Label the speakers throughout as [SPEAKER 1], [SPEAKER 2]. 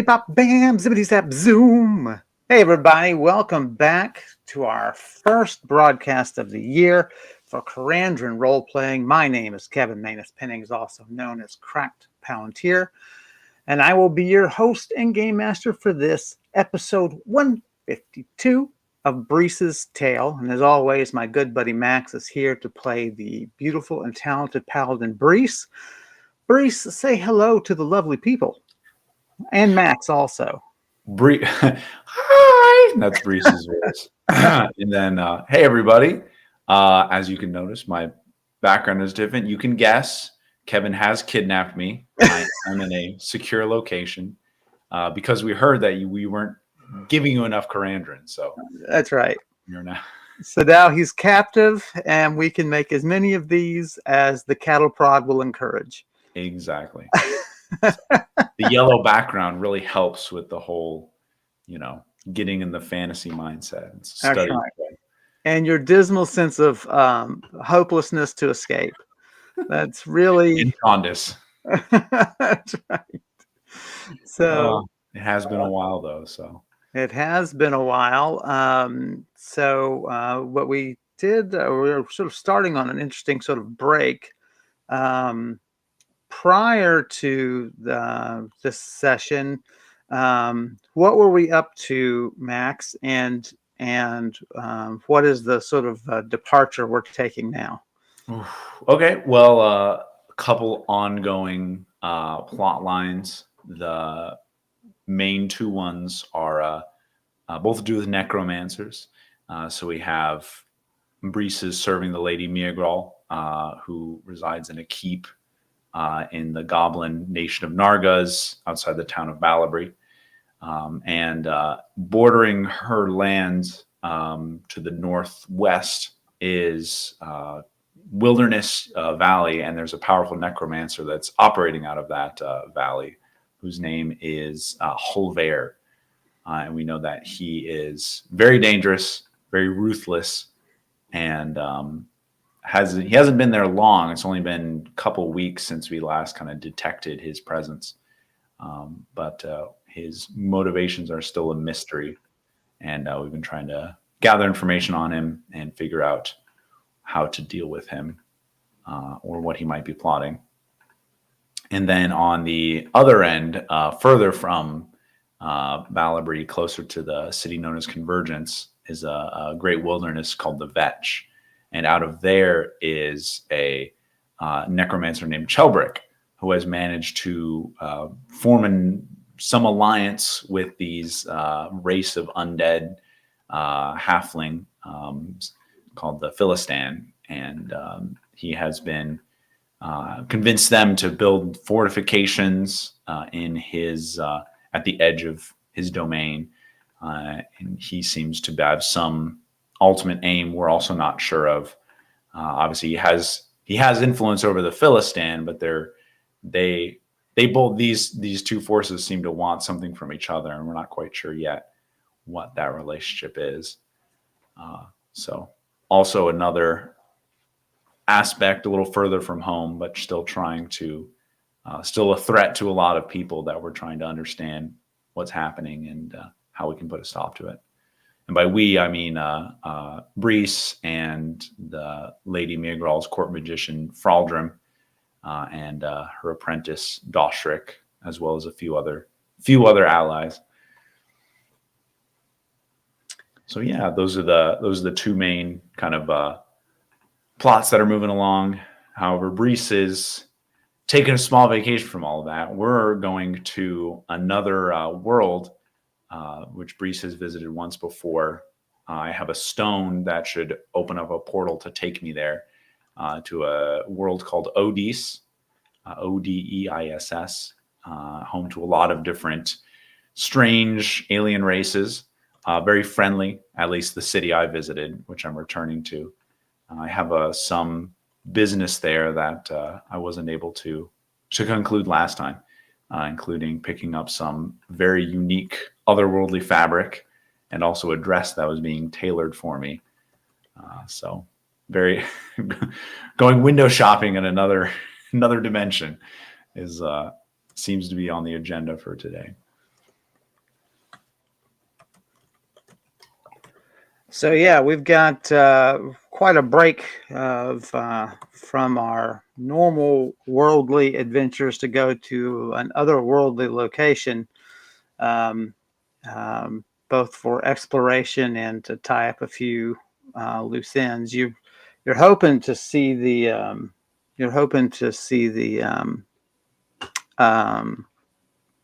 [SPEAKER 1] bop bam, zippity zap zoom. Hey everybody, welcome back to our first broadcast of the year for Karandrin role playing. My name is Kevin Manus Pennings, also known as Cracked Palantir, and I will be your host and game master for this episode 152 of Brise's Tale. And as always, my good buddy Max is here to play the beautiful and talented paladin Brise. Brise, say hello to the lovely people. And Max also.
[SPEAKER 2] Hi, that's Brise's voice. And then, hey everybody. As you can notice, my background is different. You can guess Kevin has kidnapped me. I'm in a secure location because we heard that we weren't giving you enough Karandrin. So
[SPEAKER 1] that's right.
[SPEAKER 2] You're now.
[SPEAKER 1] So now he's captive, and we can make as many of these as the cattle prod will encourage.
[SPEAKER 2] Exactly. The yellow background really helps with the whole, getting in the fantasy mindset. It's
[SPEAKER 1] That's right. And your dismal sense of hopelessness to escape. That's really
[SPEAKER 2] in Condis.
[SPEAKER 1] That's right. So
[SPEAKER 2] it has been a while though. So
[SPEAKER 1] it has been a while. What we did, we were sort of starting on an interesting sort of break. Prior to this session, what were we up to, Max? And what is the sort of departure we're taking now?
[SPEAKER 2] Okay, well, a couple ongoing plot lines. The main two ones are both to do with necromancers. So we have Brise serving the Lady Mirgral, who resides in a keep in the goblin nation of Nargaz outside the town of Balabri. And bordering her land to the northwest is Wilderness Valley, and there's a powerful necromancer that's operating out of that valley, whose name is Holver. And we know that he is very dangerous, very ruthless, and he hasn't been there long. It's only been a couple weeks since we last kind of detected his presence. But his motivations are still a mystery. And we've been trying to gather information on him and figure out how to deal with him or what he might be plotting. And then on the other end, further from Balabri, closer to the city known as Convergence, is a great wilderness called the Vetch. And out of there is a necromancer named Chelbrick, who has managed to form some alliance with these race of undead halfling called the Philistine. And he has been convinced them to build fortifications in his at the edge of his domain. And he seems to have some ultimate aim we're also not sure of. Obviously, he has influence over the Philistine, but they both these two forces seem to want something from each other, and we're not quite sure yet what that relationship is. So also another aspect a little further from home, but still trying to still a threat to a lot of people that we're trying to understand what's happening and how we can put a stop to it. And by we, I mean Brise and the Lady Mirgral's court magician Fraldrim, and her apprentice Doshrik, as well as a few other allies. So yeah, those are the two main kind of plots that are moving along. However, Brise is taking a small vacation from all of that. We're going to another world, which Brise has visited once before. I have a stone that should open up a portal to take me there. To a world called Odis, Odeiss, home to a lot of different strange alien races, very friendly, at least the city I visited, which I'm returning to. I have some business there that I wasn't able to conclude last time, including picking up some very unique otherworldly fabric and also a dress that was being tailored for me. So very going window shopping in another dimension is seems to be on the agenda for today.
[SPEAKER 1] So yeah, we've got quite a break of from our normal worldly adventures to go to an otherworldly location, um, both for exploration and to tie up a few loose ends. You're hoping to see the you're hoping to see um,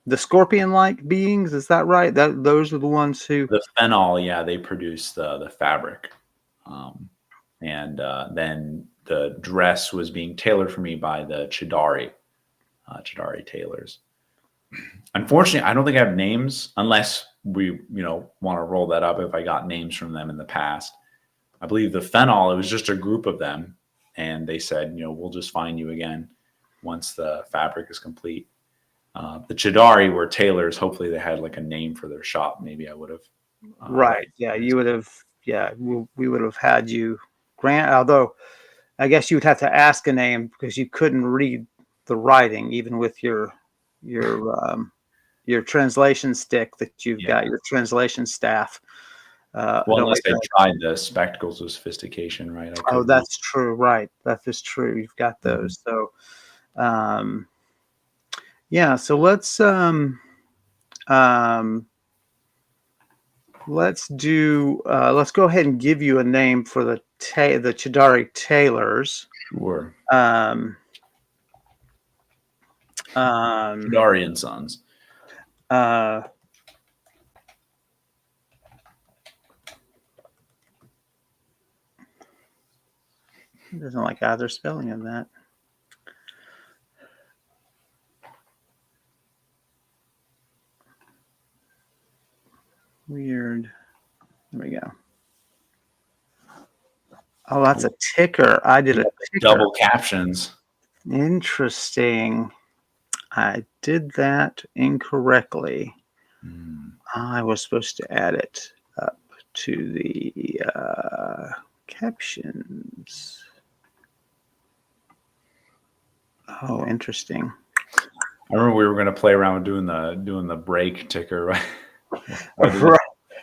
[SPEAKER 1] the scorpion-like beings. Is that right? That those are the ones who.
[SPEAKER 2] The phenol, yeah, they produce the fabric, um, and then the dress was being tailored for me by the Chidari tailors. Unfortunately, I don't think I have names unless we, want to roll that up. If I got names from them in the past, I believe the phenol, it was just a group of them, and they said, we'll just find you again once the fabric is complete. The Chidari were tailors. Hopefully, they had like a name for their shop. Maybe I would have.
[SPEAKER 1] Right. Yeah, you would have. Yeah, we would have had you grant. Although I guess you would have to ask a name because you couldn't read the writing, even with your your translation stick that you've
[SPEAKER 2] Yeah.
[SPEAKER 1] got, your translation staff.
[SPEAKER 2] Well,
[SPEAKER 1] No,
[SPEAKER 2] unless
[SPEAKER 1] wait,
[SPEAKER 2] I tried the spectacles of sophistication, right? I
[SPEAKER 1] oh,
[SPEAKER 2] could read.
[SPEAKER 1] that's true. Right, that is true. You've got
[SPEAKER 2] Mhm.
[SPEAKER 1] those. So, um, yeah. So um, let's do. Let's go ahead and give you a name for the Chidari tailors.
[SPEAKER 2] Sure.
[SPEAKER 1] Um, um,
[SPEAKER 2] Chidari and Sons.
[SPEAKER 1] uh, doesn't like either spelling of that. Weird. There we go. Oh, that's a ticker. I did a ticker.
[SPEAKER 2] Double captions.
[SPEAKER 1] Interesting. I did that incorrectly. I was supposed to add it up to the captions. Oh, interesting.
[SPEAKER 2] I remember we were going to play around with doing the break ticker, right?
[SPEAKER 1] Right.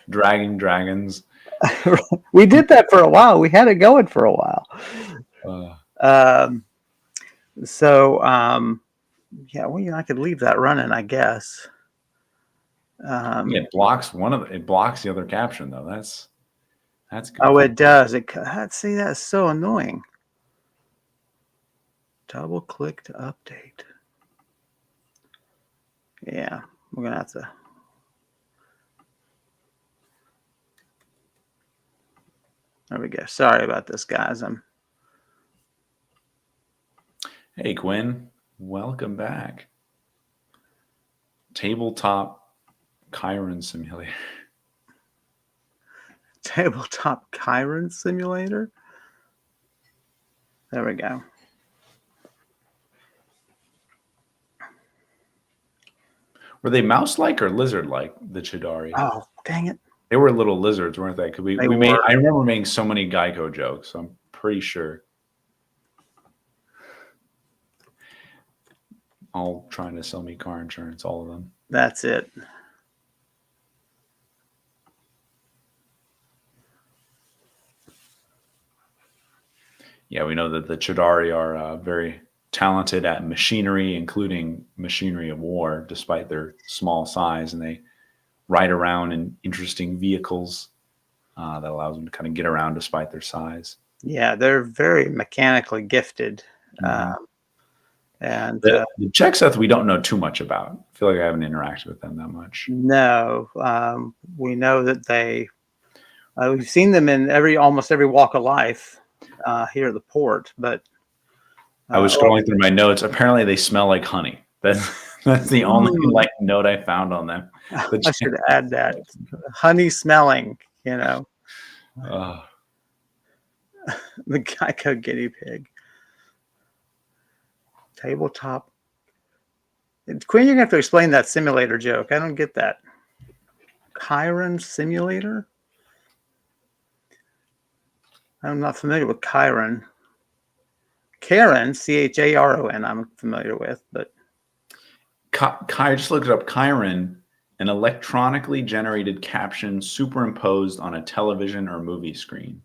[SPEAKER 2] Dragging dragons.
[SPEAKER 1] We did that for a while. We had it going for a while. So, yeah, well, I could leave that running, I guess.
[SPEAKER 2] It blocks it blocks the other caption though. That's good.
[SPEAKER 1] Oh, it does. See, that's so annoying. Double click to update. Yeah, we're gonna have to. There we go. Sorry about this, guys.
[SPEAKER 2] Hey, Quinn. Welcome back. Tabletop Chiron Simulator.
[SPEAKER 1] Tabletop Chiron Simulator. There we go.
[SPEAKER 2] Were they mouse-like or lizard-like, the Chidari?
[SPEAKER 1] Oh, dang it.
[SPEAKER 2] They were little lizards, weren't they? Because
[SPEAKER 1] They were.
[SPEAKER 2] I remember making so many Geico jokes. So I'm pretty sure. All trying to sell me car insurance, all of them.
[SPEAKER 1] That's it.
[SPEAKER 2] Yeah, we know that the Chidari are very talented at machinery, including machinery of war, despite their small size, and they ride around in interesting vehicles that allows them to kind of get around despite their size.
[SPEAKER 1] Yeah, they're very mechanically gifted.
[SPEAKER 2] Mm-hmm.
[SPEAKER 1] And
[SPEAKER 2] the Czech Seth we don't know too much about. I feel like I haven't interacted with them that much.
[SPEAKER 1] No, we know that we've seen them in almost every walk of life here at the port. But
[SPEAKER 2] I was scrolling through my notes. Apparently, they smell like honey. That's the only note I found on them.
[SPEAKER 1] I should add that honey smelling. The Geico guinea pig. Tabletop. Quinn, you're gonna have to explain that simulator joke. I don't get that. Chiron Simulator? I'm not familiar with Chiron. Karen, Charon, I'm familiar with, but
[SPEAKER 2] I just looked it up. Chiron An electronically generated caption superimposed on a television or movie screen.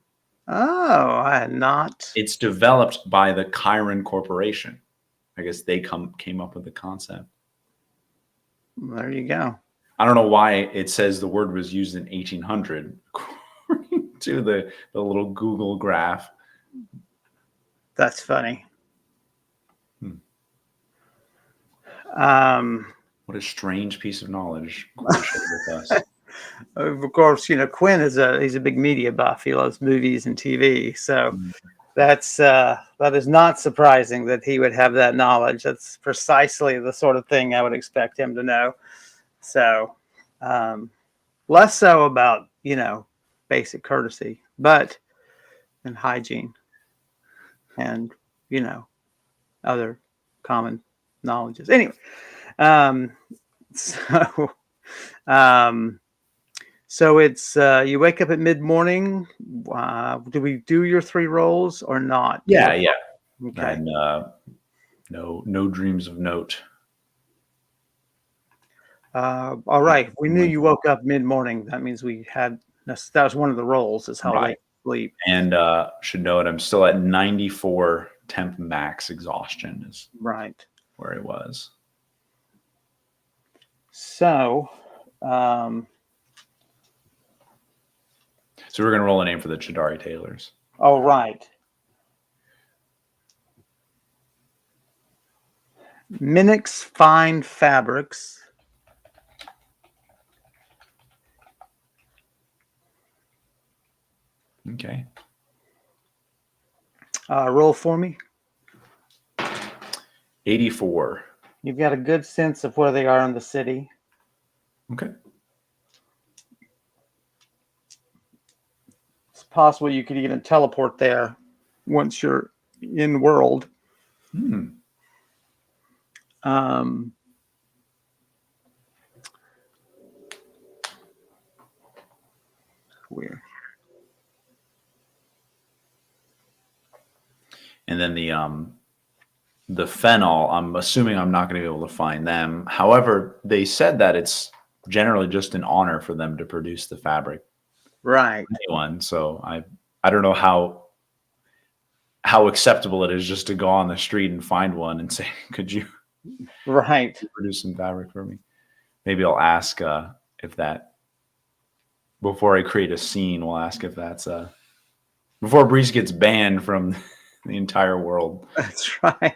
[SPEAKER 1] Oh, I had not.
[SPEAKER 2] It's developed by the Chiron Corporation. I guess they came up with the concept.
[SPEAKER 1] There you go.
[SPEAKER 2] I don't know why it says the word was used in 1800 according to the little Google graph.
[SPEAKER 1] That's funny.
[SPEAKER 2] What a strange piece of knowledge Quinn shared with us.
[SPEAKER 1] Of course, Quinn he's a big media buff. He loves movies and TV, so that is not surprising that he would have that knowledge. That's precisely the sort of thing I would expect him to know. So, less so about basic courtesy, but and hygiene, and other common knowledges. Anyway, so. So it's you wake up at mid-morning. Do we do your 3 rolls or not?
[SPEAKER 2] Yeah, yeah.
[SPEAKER 1] Okay.
[SPEAKER 2] And no dreams of note.
[SPEAKER 1] All right. We knew you woke up mid-morning. That means that was one of the rolls. Is how
[SPEAKER 2] Right.
[SPEAKER 1] late you sleep.
[SPEAKER 2] And should note I'm still at 94 temp max exhaustion is
[SPEAKER 1] Right.
[SPEAKER 2] where it was.
[SPEAKER 1] So.
[SPEAKER 2] So we're going to roll a name for the Chidari Tailors.
[SPEAKER 1] All right. Minix Fine Fabrics.
[SPEAKER 2] Okay.
[SPEAKER 1] Roll for me.
[SPEAKER 2] 84.
[SPEAKER 1] You've got a good sense of where they are in the city.
[SPEAKER 2] Okay.
[SPEAKER 1] It's possible you could even teleport there once you're in world. Weird.
[SPEAKER 2] And then the phenol, I'm assuming I'm not going to be able to find them. However, they said that it's generally just an honor for them to produce the fabric.
[SPEAKER 1] Right.
[SPEAKER 2] Anyone. So I don't know how acceptable it is just to go on the street and find one and say, could you produce some fabric for me? Maybe I'll ask if that, before I create a scene, we'll ask if that's before Brise gets banned from the entire world.
[SPEAKER 1] That's right.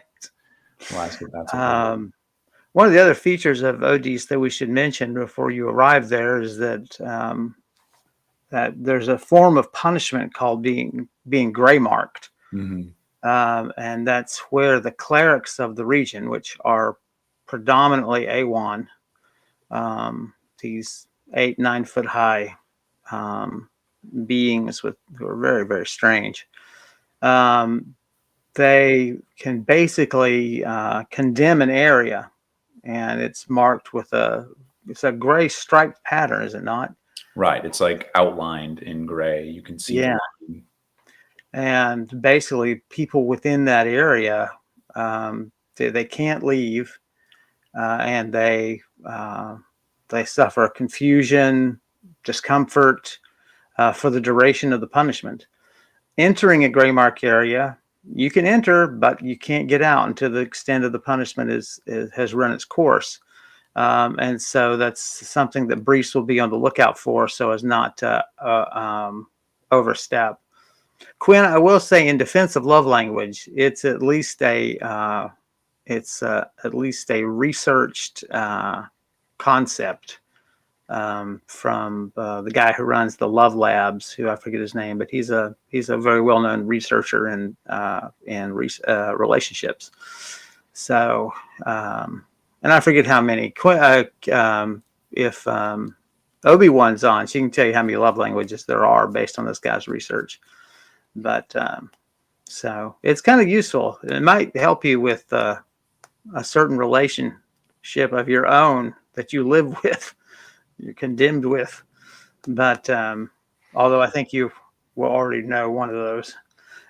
[SPEAKER 2] We'll ask if that's okay.
[SPEAKER 1] One of the other features of Odis that we should mention before you arrive there is that that there's a form of punishment called being gray marked.
[SPEAKER 2] Mm-hmm.
[SPEAKER 1] And that's where the clerics of the region, which are predominantly Awan, these 8-9 foot high beings who are very, very strange, they can basically condemn an area, and it's marked with it's a gray striped pattern, is it not?
[SPEAKER 2] Right. It's like outlined in gray. You can see.
[SPEAKER 1] Yeah. And basically, people within that area, they can't leave, and they suffer confusion, discomfort for the duration of the punishment. Entering a gray mark area, you can enter, but you can't get out until the extent of the punishment has run its course. And so that's something that Brise will be on the lookout for, so as not to overstep. Quinn, I will say, in defense of love language, it's at least a researched concept from the guy who runs the Love Labs, who I forget his name, but he's a very well known researcher in relationships. So, and I forget how many. If Obi-Wan's on, she can tell you how many love languages there are based on this guy's research. But so it's kind of useful. It might help you with a certain relationship of your own that you live with, you're condemned with. But although I think you will already know one of those.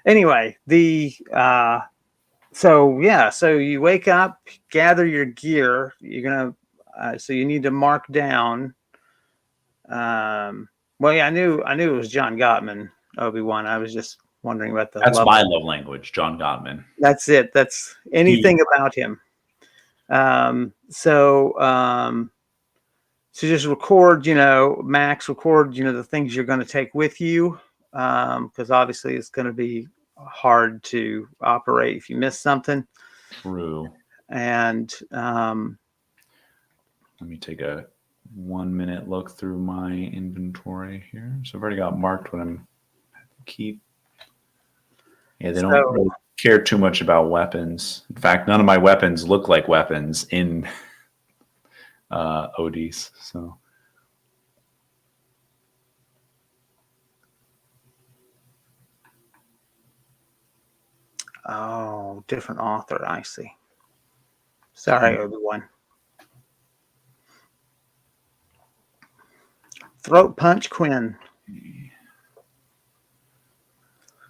[SPEAKER 1] Anyway, so you wake up, gather your gear. You're gonna So you need to mark down. Well, yeah, I knew it was John Gottman, Obi-Wan. I was just wondering about the
[SPEAKER 2] That's
[SPEAKER 1] love.
[SPEAKER 2] my love language, John Gottman.
[SPEAKER 1] That's it. That's anything about him. So just record, max record, the things you're going to take with you, because obviously it's going to be hard to operate if you miss something.
[SPEAKER 2] True.
[SPEAKER 1] And
[SPEAKER 2] let me take a 1 minute look through my inventory here. So I've already got marked what I'm keep. Yeah, they don't really care too much about weapons. In fact, none of my weapons look like weapons in ODs. So.
[SPEAKER 1] Oh, different author. I see. Sorry, Obi-Wan. Throat Punch Quinn.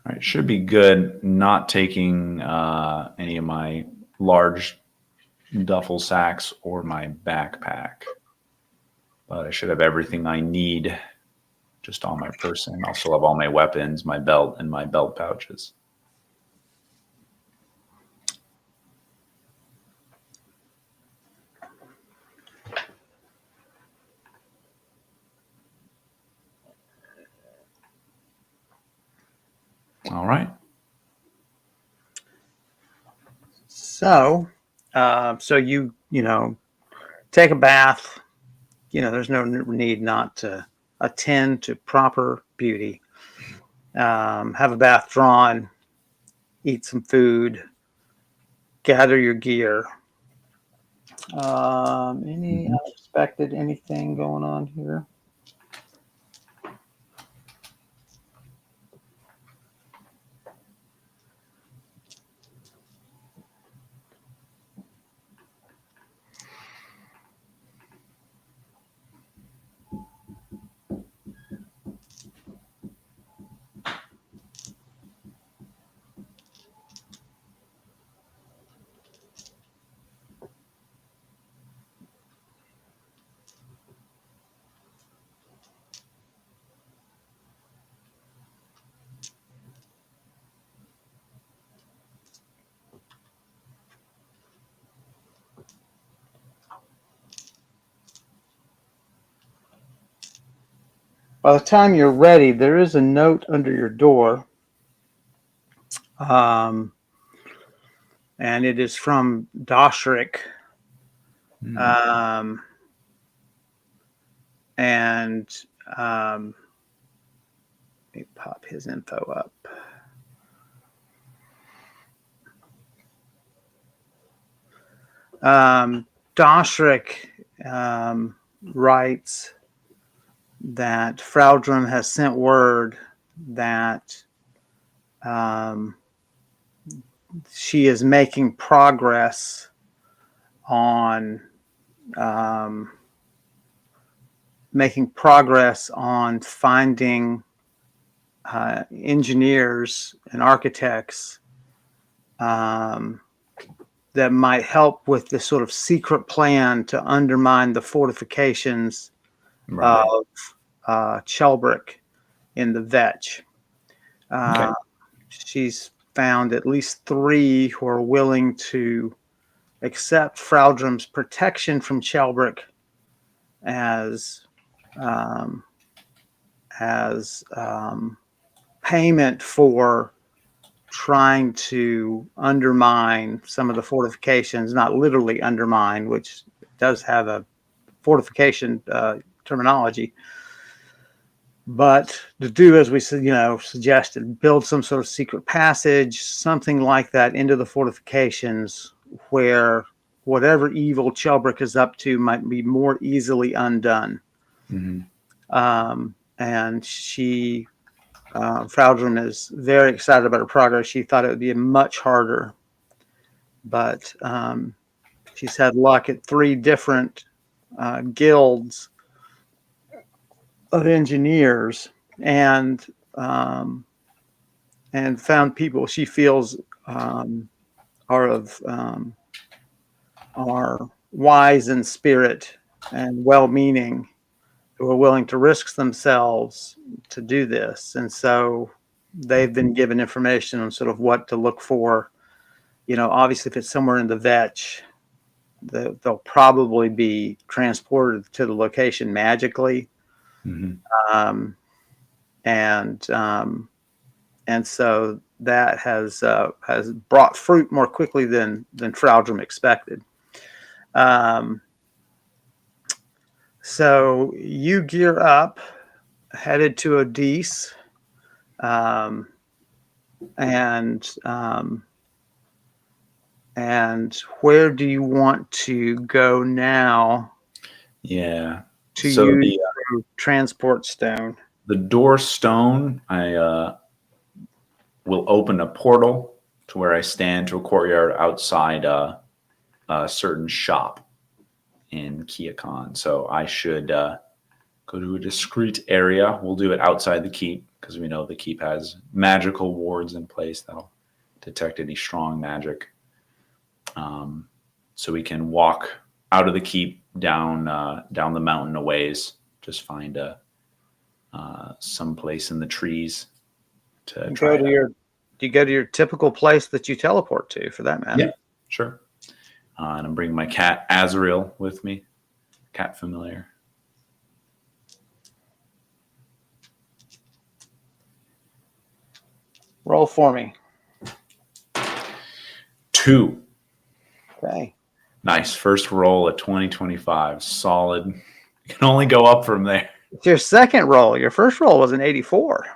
[SPEAKER 2] All right, should be good. Not taking any of my large duffel sacks or my backpack, but I should have everything I need just on my person. I'll still have all my weapons, my belt, and my belt pouches. All right.
[SPEAKER 1] So you take a bath. There's no need not to attend to proper beauty. Have a bath drawn, eat some food, gather your gear. Any unexpected anything going on here? By the time you're ready, there is a note under your door. And it is from Doshrik. And let me pop his info up. Doshrik writes that Fraudrum has sent word that she is making progress on finding engineers and architects that might help with this sort of secret plan to undermine the fortifications of Chelbrick in the Vetch. She's found at least 3 who are willing to accept Fraudrum's protection from Chelbrick as payment for trying to undermine some of the fortifications, not literally undermine, which does have a fortification terminology, but to do as we suggested, build some sort of secret passage, something like that, into the fortifications where whatever evil Chelbrick is up to might be more easily undone. And she, Fraudrum, is very excited about her progress. She thought it would be much harder, but she's had luck at 3 different guilds of engineers, and found people she feels are wise in spirit and well-meaning who are willing to risk themselves to do this. And so they've been given information on sort of what to look for. Obviously, if it's somewhere in the vetch, they'll probably be transported to the location magically.
[SPEAKER 2] Mm-hmm.
[SPEAKER 1] Um, and so that has brought fruit more quickly than Fraldrum expected. So you gear up, headed to Odisse, and where do you want to go now?
[SPEAKER 2] Yeah.
[SPEAKER 1] To
[SPEAKER 2] So
[SPEAKER 1] use transport stone.
[SPEAKER 2] the door stone, I will open a portal to where I stand to a courtyard outside a certain shop in Kiakon. So I should go to a discreet area. We'll do it outside the keep because we know the keep has magical wards in place that'll detect any strong magic. So we can walk out of the keep down the mountain a ways. Just find some place in the trees to try it out.
[SPEAKER 1] Do you go to your typical place that you teleport to, for that matter?
[SPEAKER 2] Yeah, sure. And I'm bringing my cat Azrael with me. Cat familiar.
[SPEAKER 1] Roll for me.
[SPEAKER 2] 2.
[SPEAKER 1] Okay.
[SPEAKER 2] Nice. First roll at 2025. Solid. You can only go up from there.
[SPEAKER 1] It's your second roll. Your first roll was an 84.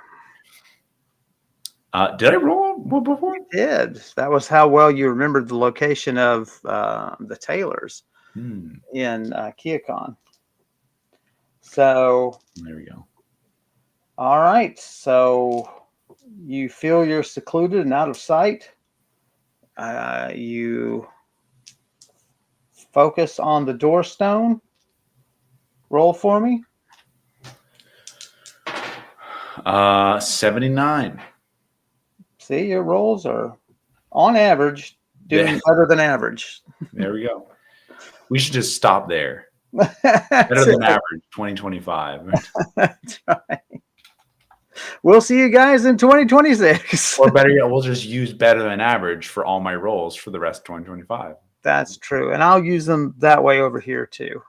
[SPEAKER 2] Did I roll before?
[SPEAKER 1] You did. That was how well you remembered the location of the tailors in Kiakon. So
[SPEAKER 2] there we go.
[SPEAKER 1] All right. So you feel you're secluded and out of sight. You focus on the doorstone. Roll for me.
[SPEAKER 2] 79.
[SPEAKER 1] See, your rolls are on average doing better than average.
[SPEAKER 2] There we go. We should just stop there. Better than average, 2025.
[SPEAKER 1] That's right. We'll see you guys in 2026.
[SPEAKER 2] Or better yet, we'll just use better than average for all my rolls for the rest of 2025.
[SPEAKER 1] That's true. And I'll use them that way over here too.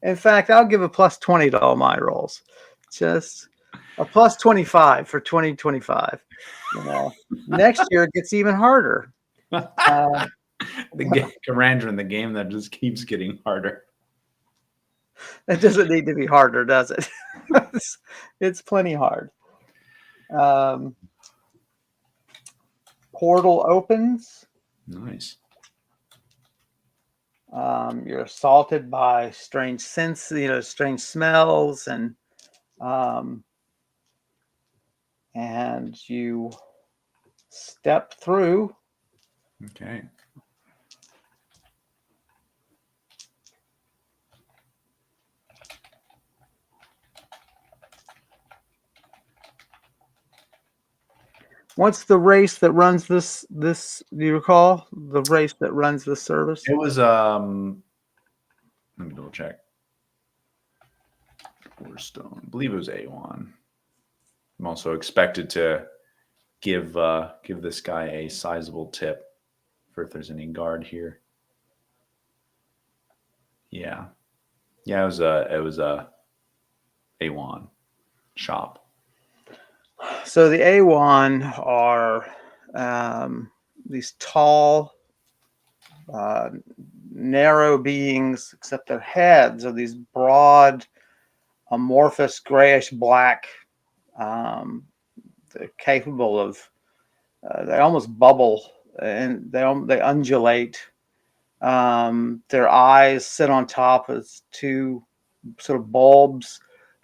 [SPEAKER 1] In fact, I'll give a plus 20 to all my rolls. Just a plus 25 for 2025. Next year it gets even harder.
[SPEAKER 2] The game, Karandrin, the game that just keeps getting harder.
[SPEAKER 1] It doesn't need to be harder, does it? It's plenty hard. Portal opens.
[SPEAKER 2] Nice.
[SPEAKER 1] You're assaulted by strange scents, strange smells, and you step through.
[SPEAKER 2] Okay.
[SPEAKER 1] What's the race that runs this? Do you recall the race that runs this service?
[SPEAKER 2] It was let me double check. Stone. I believe it was A1. I'm also expected to give this guy a sizable tip for if there's any guard here. Yeah. Yeah, it was a A1 shop.
[SPEAKER 1] So the A1 are these tall, narrow beings, except their heads are these broad, amorphous, grayish black. They're capable of, they almost bubble and they undulate. Their eyes sit on top as two sort of bulbs,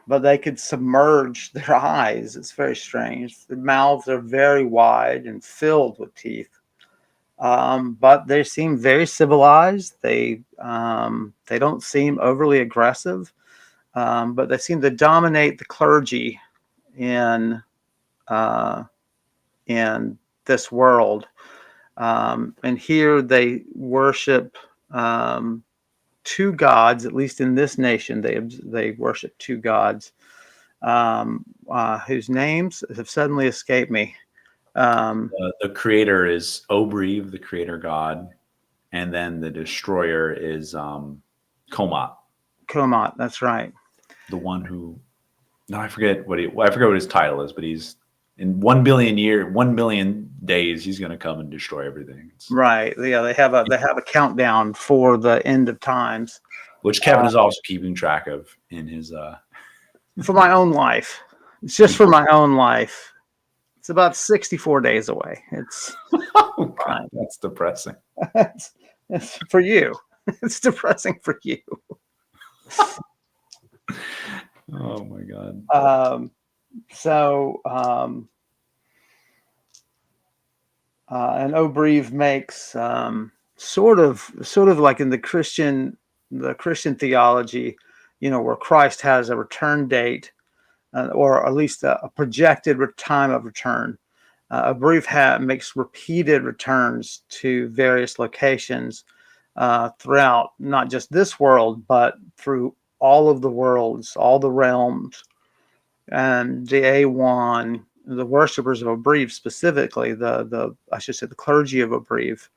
[SPEAKER 1] but they could submerge their eyes. It's very strange. The mouths are very wide and filled with teeth. But they seem very civilized. They don't seem overly aggressive, but they seem to dominate the clergy in this world. And here they worship two gods, at least in this nation, they worship two gods, whose names have suddenly escaped me.
[SPEAKER 2] The creator is Obrieve, the creator god, and then the destroyer is Komat,
[SPEAKER 1] Komat, that's right.
[SPEAKER 2] the one who. No, I forget what his title is, but he's in 1 billion days, he's going to come and destroy everything.
[SPEAKER 1] Right. Yeah, they have a countdown for the end of times.
[SPEAKER 2] Which Kevin is also keeping track of in his.
[SPEAKER 1] For my own life, it's just for my own life. It's about 64 days away. It's
[SPEAKER 2] Oh God, that's depressing.
[SPEAKER 1] it's for you. It's depressing for you.
[SPEAKER 2] Oh my God.
[SPEAKER 1] And Obrieve makes sort of like in the Christian theology, where Christ has a return date, or at least a projected time of return. Obrieve makes repeated returns to various locations throughout not just this world, but through all of the worlds, all the realms. And the Awan, the worshippers of Obrieve specifically, I should say the clergy of Obrieve,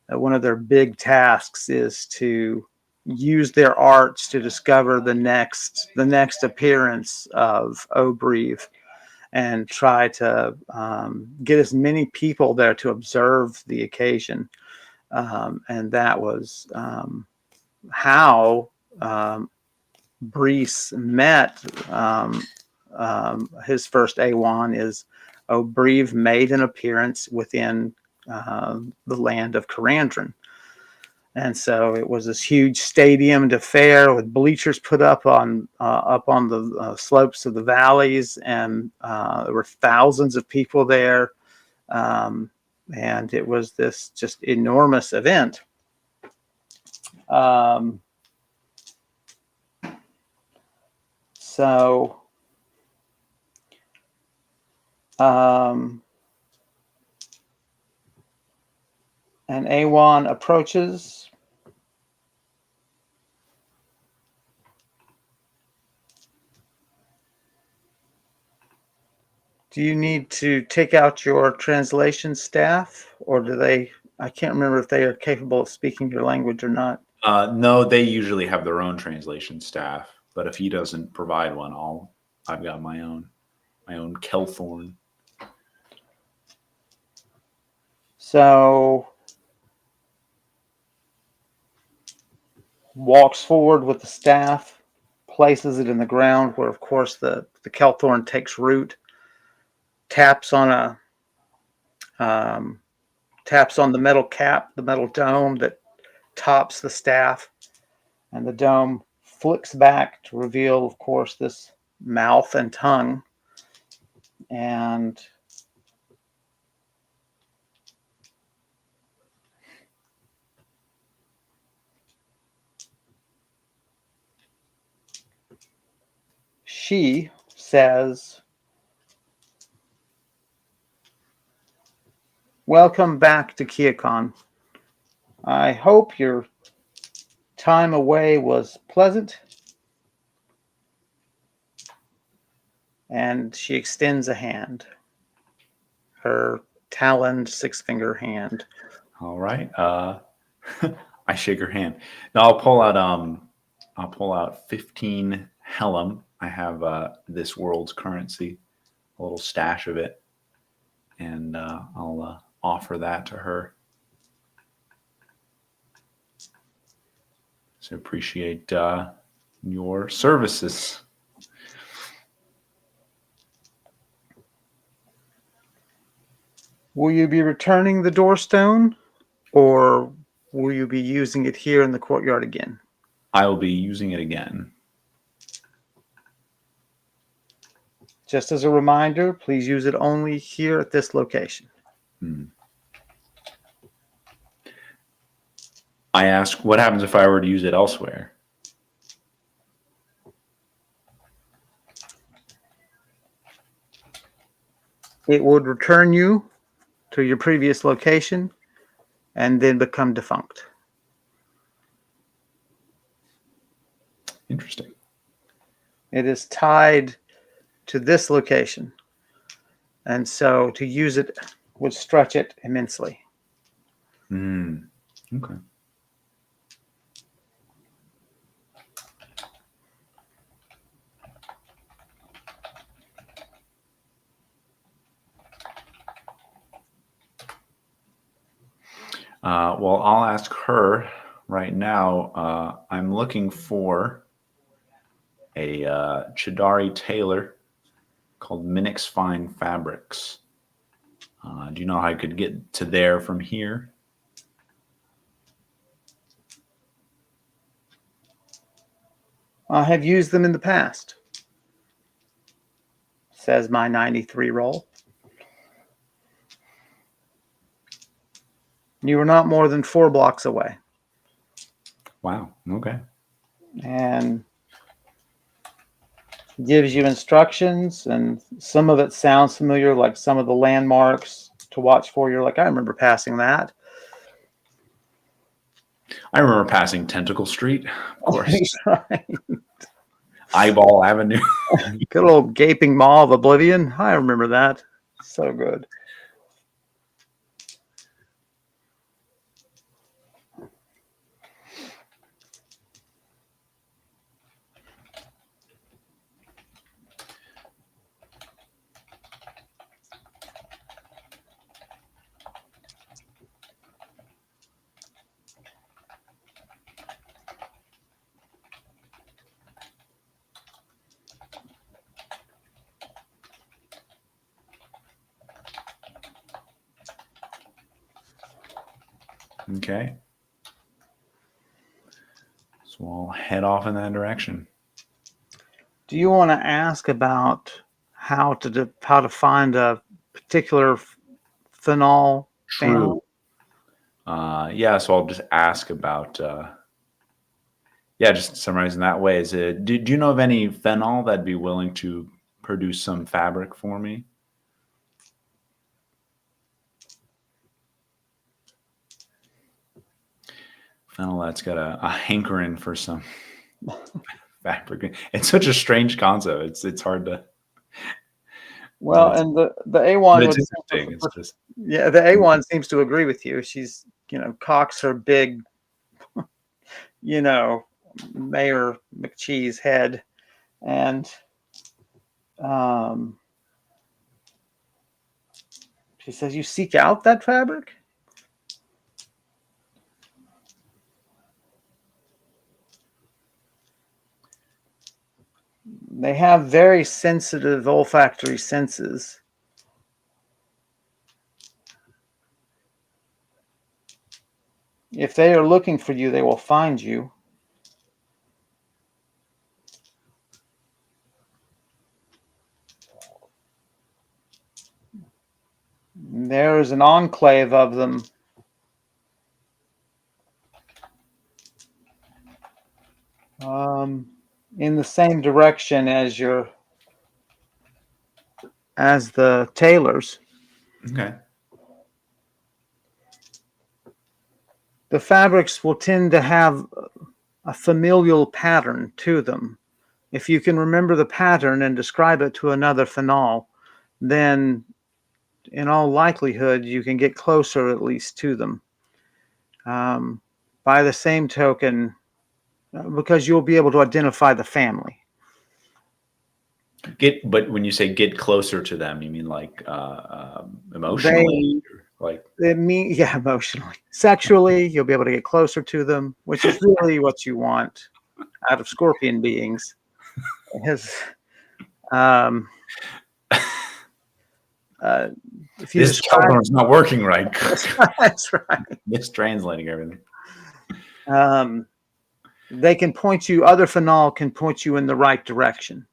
[SPEAKER 1] one of their big tasks is to use their arts to discover the next appearance of Obrieve, and try to get as many people there to observe the occasion. And that was how Brise met his first Awan. Is Obrieve made an appearance within the land of Karandrin. And so it was this huge stadium fair with bleachers put up on the slopes of the valleys, and there were thousands of people there, and it was this just enormous event. So an Awan approaches. Do you need to take out your translation staff, or do they? I can't remember if they are capable of speaking your language or not.
[SPEAKER 2] No, they usually have their own translation staff, but if he doesn't provide one, I've got my own Kelthorn.
[SPEAKER 1] So walks forward with the staff, places it in the ground where, of course, the Kelthorn takes root, taps on the metal cap, the metal dome that tops the staff, and the dome flicks back to reveal, of course, this mouth and tongue. And she says, "Welcome back to Kiakon. I hope your time away was pleasant." And she extends a hand, her taloned six-finger hand.
[SPEAKER 2] All right. I shake her hand. Now I'll pull out 15 Helm. I have this world's currency, a little stash of it, and I'll offer that to her. So appreciate your services.
[SPEAKER 1] Will you be returning the doorstone, or will you be using it here in the courtyard again?
[SPEAKER 2] I will be using it again.
[SPEAKER 1] Just as a reminder, please use it only here at this location.
[SPEAKER 2] I ask, what happens if I were to use it elsewhere?
[SPEAKER 1] It would return you to your previous location and then become defunct. It is tied to this location. And so to use it would stretch it immensely.
[SPEAKER 2] Okay. Well, I'll ask her right now. I'm looking for a Chidari tailor called Minix Fine Fabrics. Do you know how I could get to there from here?
[SPEAKER 1] I have used them in the past, says my 93 roll. You were not more than 4 blocks away.
[SPEAKER 2] Wow. Okay.
[SPEAKER 1] And gives you instructions, and some of it sounds familiar, like some of the landmarks to watch for. You're like, I remember passing that.
[SPEAKER 2] I remember passing Tentacle Street, of course.
[SPEAKER 1] Right.
[SPEAKER 2] Eyeball Avenue.
[SPEAKER 1] Good old gaping maw of oblivion. I remember that. So good.
[SPEAKER 2] Okay. So I'll head off in that direction.
[SPEAKER 1] Do you want to ask about how to find a particular phenol family?
[SPEAKER 2] True. Yeah, so I'll just ask about, just summarizing that way. Do you know of any phenol that'd be willing to produce some fabric for me? Phenol that's got a hankering for some fabric. It's such a strange concept. It's hard to.
[SPEAKER 1] Well, and the A1
[SPEAKER 2] It's
[SPEAKER 1] would
[SPEAKER 2] interesting. It's just
[SPEAKER 1] the A1 seems to agree with you. She's cocks her big, Mayor McCheese head, and she says, "You seek out that fabric." They have very sensitive olfactory senses. If they are looking for you, they will find you. There is an enclave of them in the same direction as the tailors.
[SPEAKER 2] okay.
[SPEAKER 1] The fabrics will tend to have a familial pattern to them. If you can remember the pattern and describe it to another phenol, then in all likelihood you can get closer at least to them. By the same token, because you'll be able to identify the family.
[SPEAKER 2] But when you say get closer to them, you mean like emotionally,
[SPEAKER 1] Emotionally. Sexually, you'll be able to get closer to them, which is really what you want out of scorpion beings. If you
[SPEAKER 2] this telephone's not working right.
[SPEAKER 1] That's right.
[SPEAKER 2] Mistranslating everything.
[SPEAKER 1] They can point you, other phenol can point you in the right direction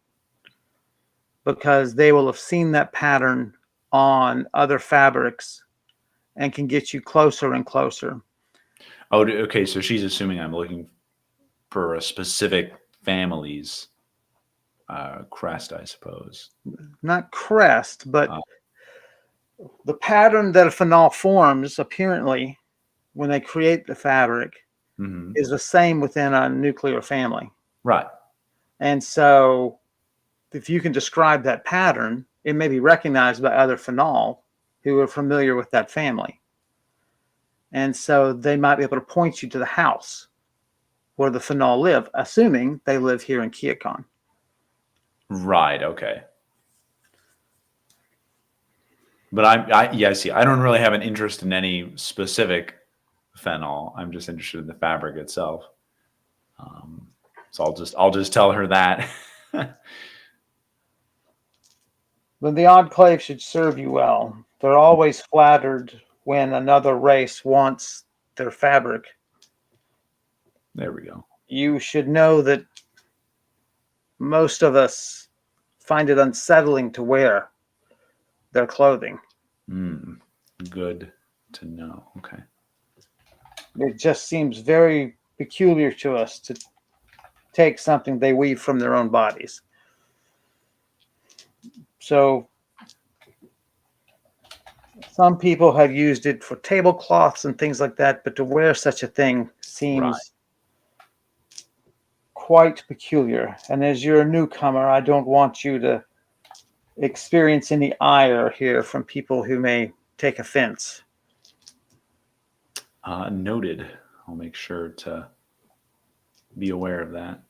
[SPEAKER 1] because they will have seen that pattern on other fabrics and can get you closer and closer.
[SPEAKER 2] Oh, okay. So she's assuming I'm looking for a specific family's crest, I suppose.
[SPEAKER 1] Not crest, but the pattern that a phenol forms, apparently, when they create the fabric, is the same within a nuclear family.
[SPEAKER 2] Right.
[SPEAKER 1] And so if you can describe that pattern, it may be recognized by other phenol who are familiar with that family. And so they might be able to point you to the house where the phenol live, assuming they live here in Keokon.
[SPEAKER 2] Right. Okay. But I see. I don't really have an interest in any specific phenol. I'm just interested in the fabric itself. So I'll just tell her that.
[SPEAKER 1] But the enclave should serve you well. They're always flattered when another race wants their fabric.
[SPEAKER 2] There we go.
[SPEAKER 1] You should know that most of us find it unsettling to wear their clothing.
[SPEAKER 2] Good to know. Okay.
[SPEAKER 1] It just seems very peculiar to us to take something they weave from their own bodies. So some people have used it for tablecloths and things like that, but to wear such a thing seems quite peculiar. And as you're a newcomer, I don't want you to experience any ire here from people who may take offense.
[SPEAKER 2] Noted. I'll make sure to be aware of that.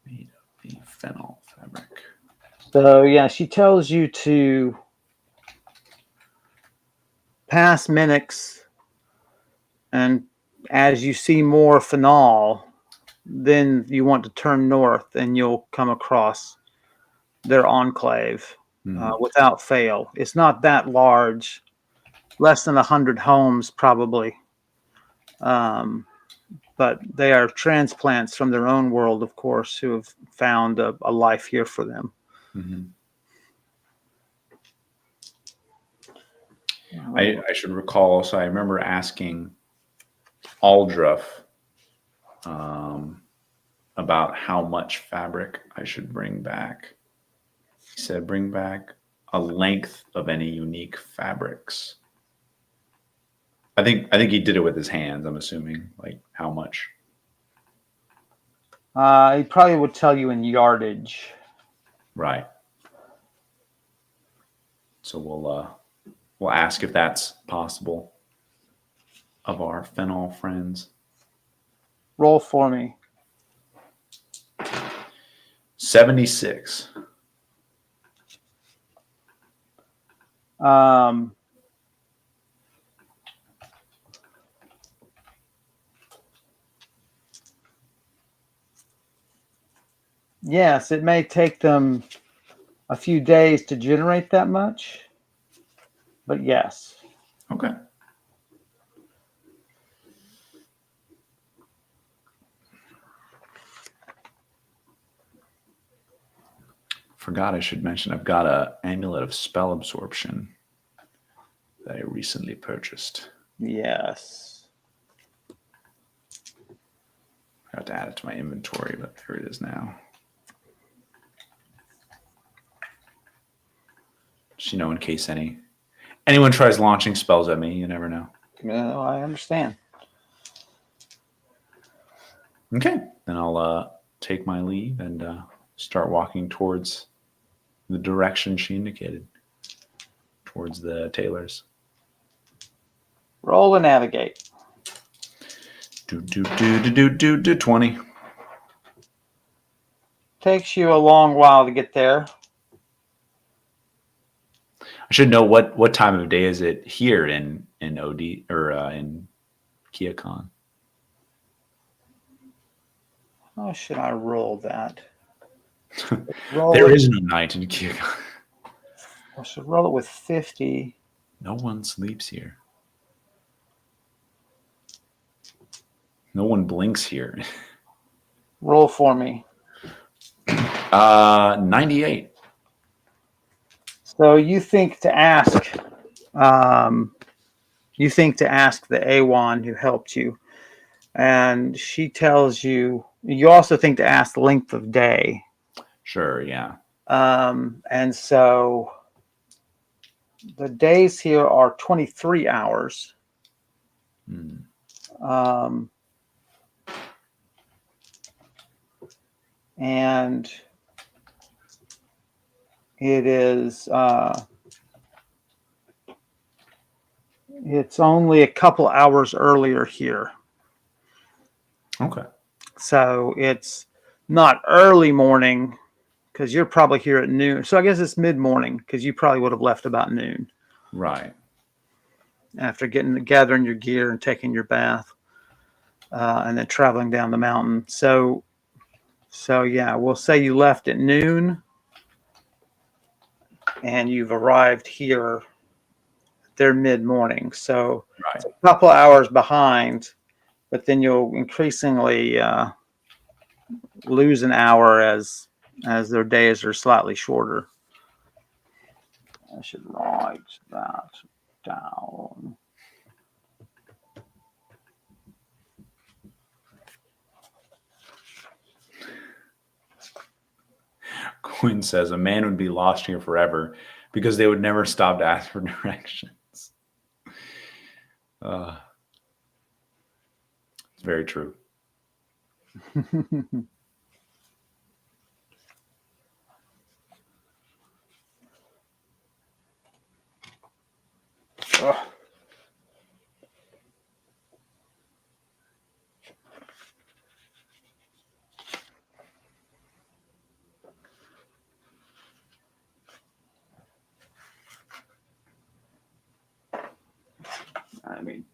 [SPEAKER 2] Made of the fennel fabric.
[SPEAKER 1] So yeah, she tells you to pass Minix, and as you see more phenol, then you want to turn north and you'll come across their enclave without fail. It's not that large, less than 100 homes probably. But they are transplants from their own world, of course, who have found a life here for them.
[SPEAKER 2] I should recall also, I remember asking Aldruff about how much fabric I should bring back. He said, bring back a length of any unique fabrics. I think he did it with his hands, I'm assuming. Like how much?
[SPEAKER 1] He probably would tell you in yardage.
[SPEAKER 2] Right. So we'll ask if that's possible of our phenol friends.
[SPEAKER 1] Roll for me.
[SPEAKER 2] 76.
[SPEAKER 1] Yes, it may take them a few days to generate that much, but yes.
[SPEAKER 2] Okay. Forgot I should mention I've got a amulet of spell absorption that I recently purchased.
[SPEAKER 1] Yes.
[SPEAKER 2] I have to add it to my inventory, but there it is now. Just, in case anyone tries launching spells at me, you never know.
[SPEAKER 1] No, I understand.
[SPEAKER 2] Okay, then I'll take my leave and start walking towards the direction she indicated, towards the tailors.
[SPEAKER 1] Roll and navigate.
[SPEAKER 2] 20.
[SPEAKER 1] Takes you a long while to get there.
[SPEAKER 2] I should know what time of day is it here in OD or in Keokon.
[SPEAKER 1] How should I roll that?
[SPEAKER 2] There is no night in Keokon.
[SPEAKER 1] I should roll it with 50.
[SPEAKER 2] No one sleeps here. No one blinks here.
[SPEAKER 1] Roll for me.
[SPEAKER 2] 98.
[SPEAKER 1] So you think to ask the Awan who helped you, and she tells you You also think to ask length of day.
[SPEAKER 2] Sure, yeah.
[SPEAKER 1] And so the days here are 23 hours.
[SPEAKER 2] Hmm.
[SPEAKER 1] Um, and it is it's only a couple hours earlier here.
[SPEAKER 2] Okay.
[SPEAKER 1] So it's not early morning because you're probably here at noon. So I guess it's mid morning because you probably would have left about noon
[SPEAKER 2] Right.
[SPEAKER 1] after gathering your gear and taking your bath, and then traveling down the mountain. So yeah, we'll say you left at noon and you've arrived here. They're mid morning, so
[SPEAKER 2] Right.
[SPEAKER 1] it's a couple hours behind. But then you'll increasingly lose an hour as their days are slightly shorter. I should write that down.
[SPEAKER 2] Quinn says a man would be lost here forever because they would never stop to ask for directions. It's very true.
[SPEAKER 1] I mean,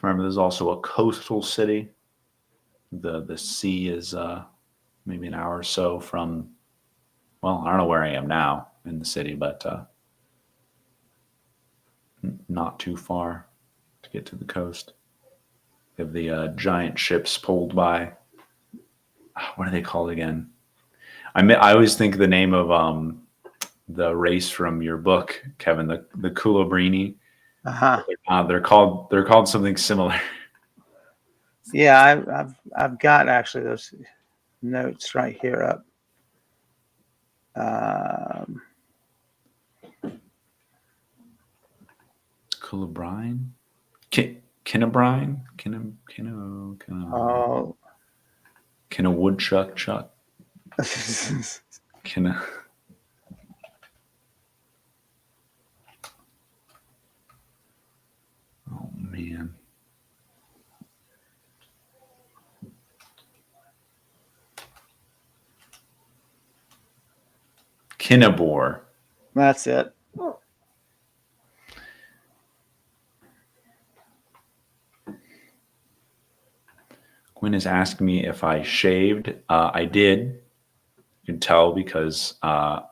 [SPEAKER 2] Remember, there's also a coastal city. The sea is maybe an hour or so from. Well, I don't know where I am now in the city, but not too far to get to the coast. They have the giant ships pulled by. What are they called again? I always think the name of the race from your book, Kevin, the Culabrini.
[SPEAKER 1] uh-huh.
[SPEAKER 2] They're called something similar.
[SPEAKER 1] Yeah, I've got actually those notes right here up. Um,
[SPEAKER 2] Culabrine, Kinnabrine,
[SPEAKER 1] oh,
[SPEAKER 2] Kinna woodchuck chuck, Kinna. Oh man, Kinnabor.
[SPEAKER 1] that's it.
[SPEAKER 2] Gwen is asking me if I shaved. I did. You can tell because I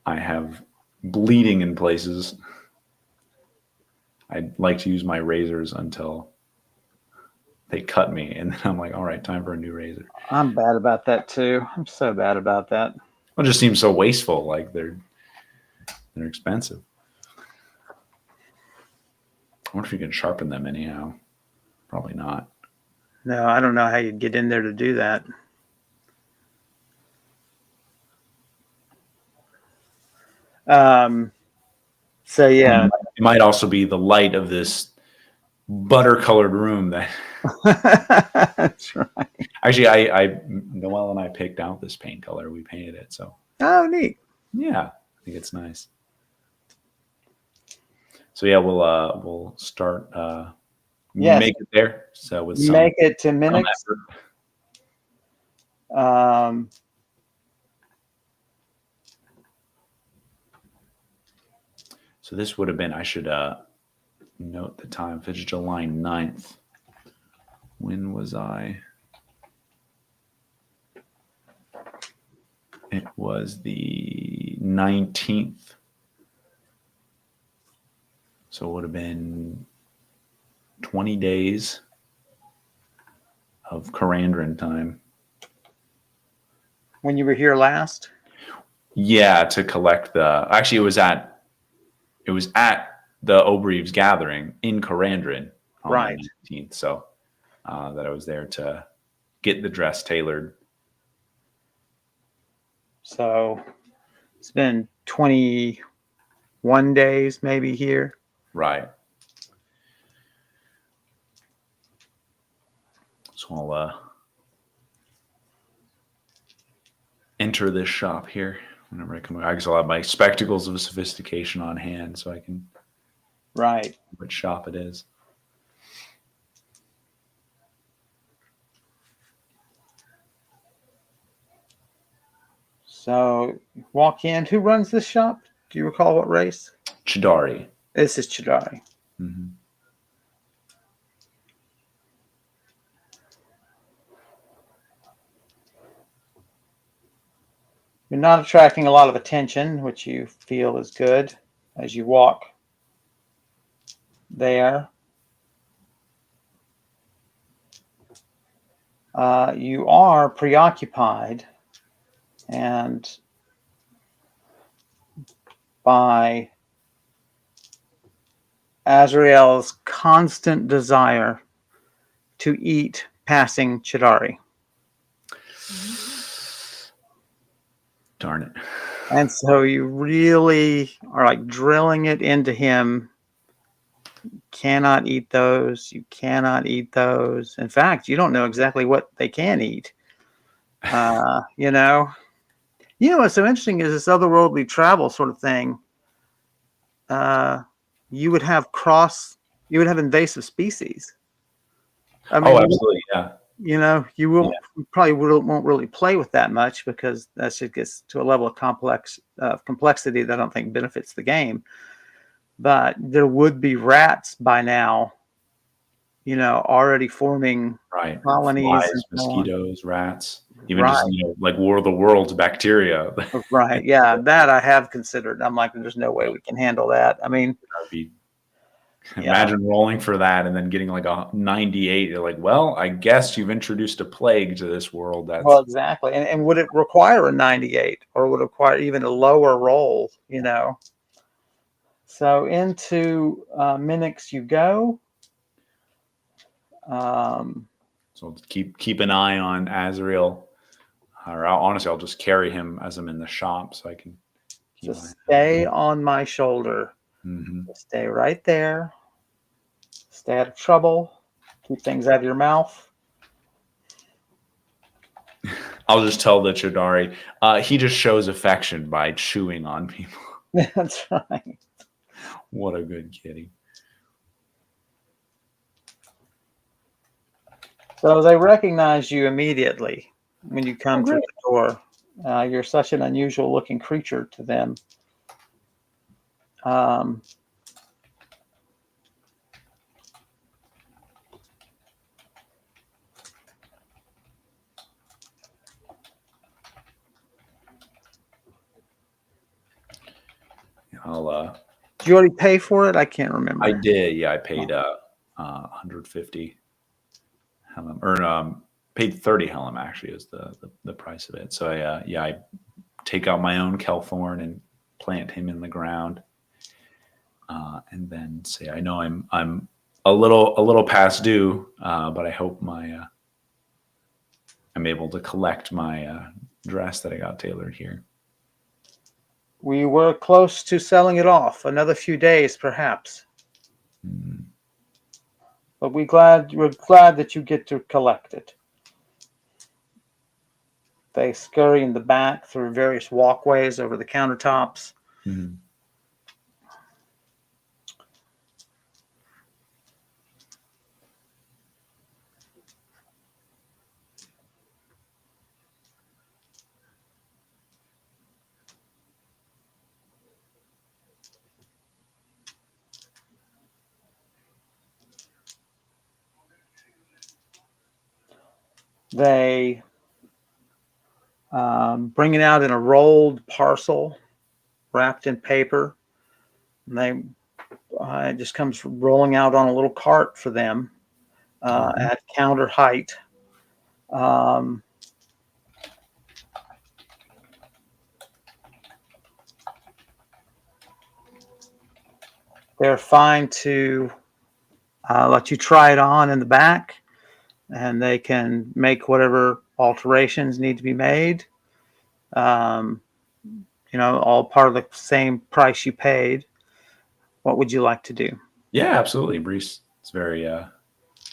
[SPEAKER 2] have bleeding in places. I like to use my razors until they cut me, and then I'm like, all right, time for a new razor.
[SPEAKER 1] I'm bad about that too. I'm so bad about that.
[SPEAKER 2] It just seems so wasteful. Like they're expensive. I wonder if you can sharpen them anyhow. Probably not.
[SPEAKER 1] No, I don't know how you'd get in there to do that. So yeah,
[SPEAKER 2] It might also be the light of this butter-colored room that.
[SPEAKER 1] that's right.
[SPEAKER 2] Actually, I Noelle and I picked out this paint color. We painted it, so
[SPEAKER 1] Oh, neat.
[SPEAKER 2] yeah, I think it's nice. So yeah, we'll start.
[SPEAKER 1] Yes.
[SPEAKER 2] Make it there. So with some
[SPEAKER 1] Make it to minutes.
[SPEAKER 2] So this would have been. I should note the time. If it's July 9th. When was I? It was the 19th. So it would have been 20 days of Karandrin time.
[SPEAKER 1] When you were here last?
[SPEAKER 2] Yeah, to collect the. Actually, it was at the Obreeves gathering in Karandrin on
[SPEAKER 1] Right.
[SPEAKER 2] the 19th. So that I was there to get the dress tailored.
[SPEAKER 1] So it's been 21 days maybe here.
[SPEAKER 2] Right. So I'll enter this shop here whenever I come. I guess I'll have my spectacles of sophistication on hand so I can.
[SPEAKER 1] Right.
[SPEAKER 2] Which shop it is.
[SPEAKER 1] So walk in. Who runs this shop? Do you recall what race?
[SPEAKER 2] Chidari.
[SPEAKER 1] This is Chidari.
[SPEAKER 2] Mm-hmm.
[SPEAKER 1] You're not attracting a lot of attention, which you feel is good as you walk there. You are preoccupied and by Azrael's constant desire to eat passing Chidari.
[SPEAKER 2] Darn it.
[SPEAKER 1] And so you really are like drilling it into him. Cannot eat those. You cannot eat those. In fact, you don't know exactly what they can eat. You know what's so interesting is this otherworldly travel sort of thing. You would have invasive species. I mean,
[SPEAKER 2] Absolutely, yeah.
[SPEAKER 1] You won't won't really play with that much because that shit gets to a level of complexity that I don't think benefits the game. But there would be rats by now, already forming colonies,
[SPEAKER 2] flies,
[SPEAKER 1] and
[SPEAKER 2] mosquitoes, rats, even just like War of the Worlds bacteria.
[SPEAKER 1] Right. Yeah, that I have considered. I'm like, there's no way we can handle that. I mean,
[SPEAKER 2] imagine rolling for that and then getting like a 98. You're like, well, I guess you've introduced a plague to this world.
[SPEAKER 1] Well, exactly. And would it require a 98 or would it require even a lower roll, So into Minix you go.
[SPEAKER 2] So keep an eye on Azrael. Or honestly, I'll just carry him as I'm in the shop so I can
[SPEAKER 1] just stay on my shoulder.
[SPEAKER 2] Mm-hmm.
[SPEAKER 1] Stay right there. Stay out of trouble. Keep things out of your mouth.
[SPEAKER 2] I'll just tell the Chidari, he just shows affection by chewing on people.
[SPEAKER 1] That's right.
[SPEAKER 2] What a good kitty.
[SPEAKER 1] So they recognize you immediately when you come through the door. You're such an unusual looking creature to them. Did you already pay for it? I can't remember.
[SPEAKER 2] I did. Yeah, I paid 150 helm, or paid 30 helm actually is the price of it. So I take out my own kelthorn and plant him in the ground, and then say, I know I'm a little past due, but I hope I'm able to collect my dress that I got tailored here.
[SPEAKER 1] We were close to selling it off. Another few days, perhaps.
[SPEAKER 2] Mm.
[SPEAKER 1] But we're glad that you get to collect it. They scurry in the back through various walkways over the countertops.
[SPEAKER 2] Mm.
[SPEAKER 1] They bring it out in a rolled parcel wrapped in paper. And they it just comes rolling out on a little cart for them at counter height. Um, they're fine to let you try it on in the back, and they can make whatever alterations need to be made. Um, all part of the same price you paid. What would you like to do?
[SPEAKER 2] Yeah, absolutely. Brise is very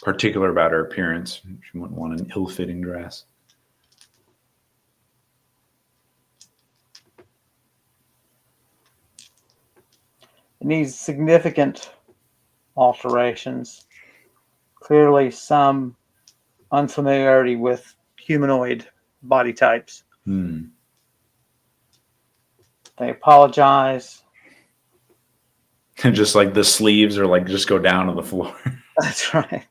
[SPEAKER 2] particular about her appearance. She wouldn't want an ill-fitting dress.
[SPEAKER 1] It needs significant alterations. Clearly, some unfamiliarity with humanoid body types. They apologize.
[SPEAKER 2] And just like the sleeves are like just go down to the floor.
[SPEAKER 1] That's right.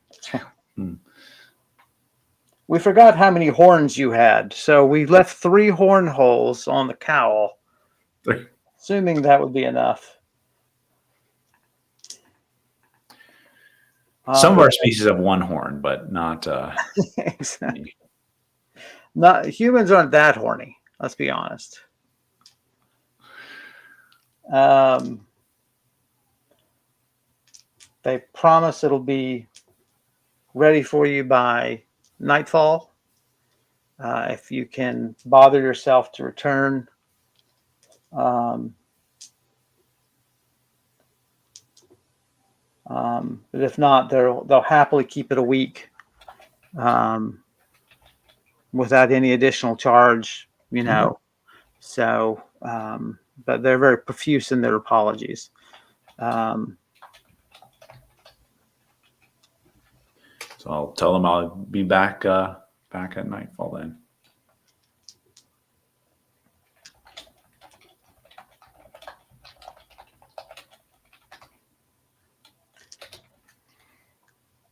[SPEAKER 1] We forgot how many horns you had, so we left 3 horn holes on the cowl, assuming that would be enough.
[SPEAKER 2] Some of our species have 1 horn, but not
[SPEAKER 1] exactly. Not humans aren't that horny. Let's be honest. They promise it'll be ready for you by nightfall. If you can bother yourself to return, but if not, they'll happily keep it a week without any additional charge. So, but they're very profuse in their apologies.
[SPEAKER 2] So I'll tell them I'll be back at nightfall then.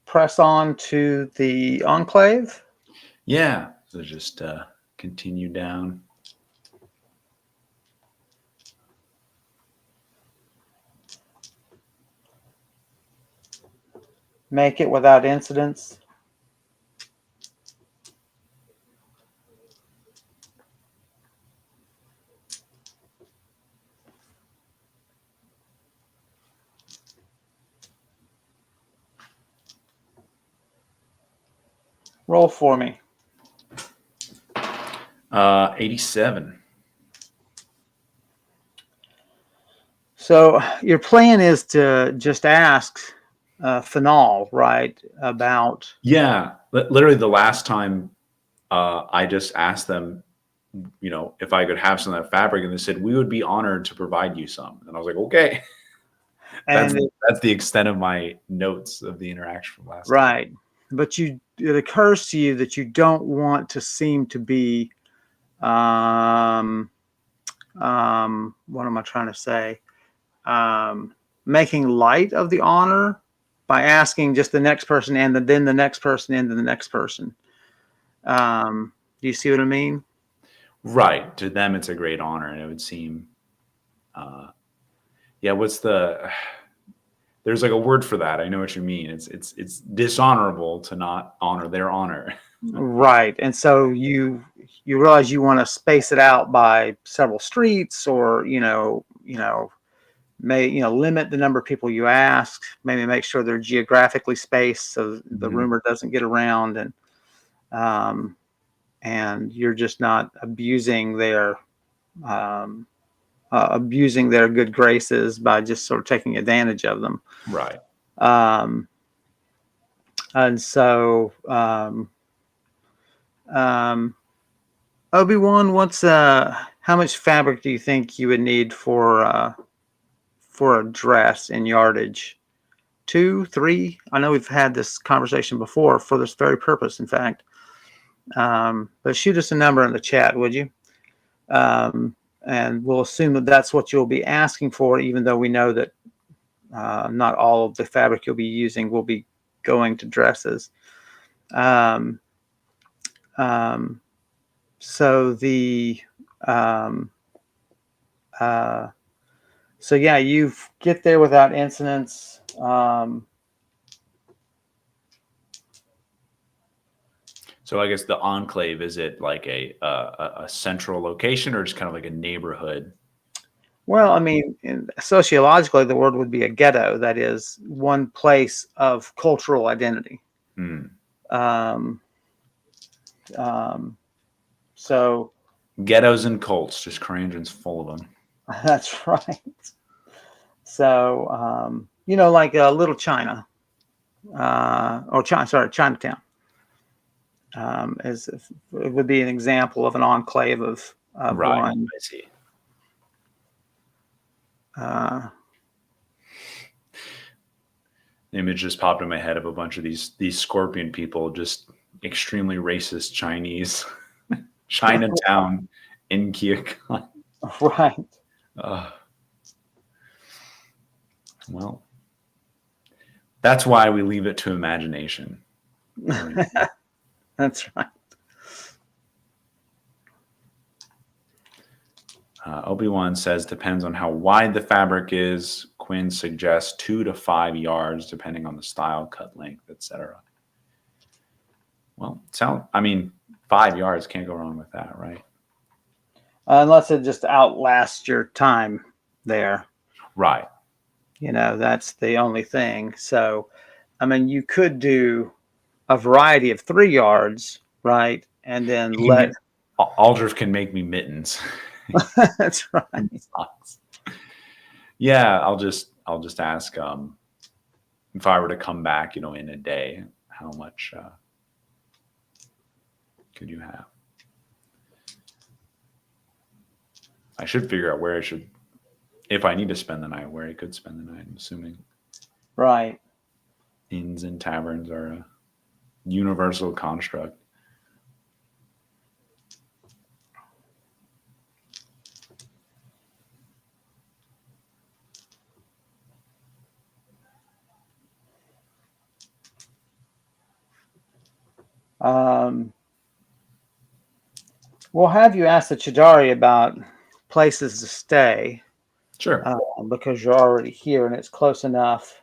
[SPEAKER 1] Press on to the enclave.
[SPEAKER 2] Yeah, so just continue down.
[SPEAKER 1] Make it without incidents. Roll for me.
[SPEAKER 2] 87.
[SPEAKER 1] So your plan is to just ask Phenol, right, about...
[SPEAKER 2] Yeah, literally the last time I just asked them, if I could have some of that fabric, and they said we would be honored to provide you some, and I was like, okay. That's the extent of my notes of the interaction from last time.
[SPEAKER 1] Right, but it occurs to you that you don't want to seem to be what am I trying to say? Making light of the honor by asking just the next person and then the next person and then the next person. Do you see what I mean?
[SPEAKER 2] Right. To them, it's a great honor, and it would seem, there's like a word for that. I know what you mean. It's dishonorable to not honor their honor.
[SPEAKER 1] Right. And so you realize you want to space it out by several streets, or limit the number of people you ask, maybe make sure they're geographically spaced so the rumor doesn't get around, and you're just not abusing their good graces by just sort of taking advantage of them.
[SPEAKER 2] Right.
[SPEAKER 1] And so Obi-Wan, how much fabric do you think you would need for a dress in yardage? 2, 3? I know we've had this conversation before for this very purpose, in fact. But shoot us a number in the chat, would you? And we'll assume that that's what you'll be asking for, even though we know that not all of the fabric you'll be using will be going to dresses. So the So yeah, you get there without incidents.
[SPEAKER 2] So I guess the enclave, is it like a central location or just kind of like a neighborhood?
[SPEAKER 1] Well, I mean, sociologically, the word would be a ghetto. That is one place of cultural identity.
[SPEAKER 2] Hmm.
[SPEAKER 1] Um, um, so
[SPEAKER 2] Ghettos and cults, just Karandrin's full of them.
[SPEAKER 1] that's right. So like Little China, or China, sorry, Chinatown, is it would be an example of an enclave of
[SPEAKER 2] Right.
[SPEAKER 1] one.
[SPEAKER 2] I see.
[SPEAKER 1] Uh,
[SPEAKER 2] The image just popped in my head of a bunch of these scorpion people, just extremely racist Chinese. Chinatown in Kyokan.
[SPEAKER 1] right.
[SPEAKER 2] Well, that's why we leave it to imagination.
[SPEAKER 1] That's right.
[SPEAKER 2] Obi-Wan says depends on how wide the fabric is. Quinn suggests 2 to 5 yards, depending on the style, cut length, etc. Well, 5 yards, can't go wrong with that, right?
[SPEAKER 1] Unless it just outlasts your time there.
[SPEAKER 2] Right.
[SPEAKER 1] That's the only thing. So, I mean, you could do a variety of 3 yards, right? And then let.
[SPEAKER 2] Aldrich can make me mittens.
[SPEAKER 1] That's right.
[SPEAKER 2] Yeah, I'll just ask if I were to come back, in a day, how much could you have? I should figure out where I should, if I need to spend the night, where I could spend the night. I'm assuming
[SPEAKER 1] Right.
[SPEAKER 2] inns and taverns are a universal construct.
[SPEAKER 1] We'll have you ask the Chidari about places to stay,
[SPEAKER 2] Sure.
[SPEAKER 1] because you're already here and it's close enough.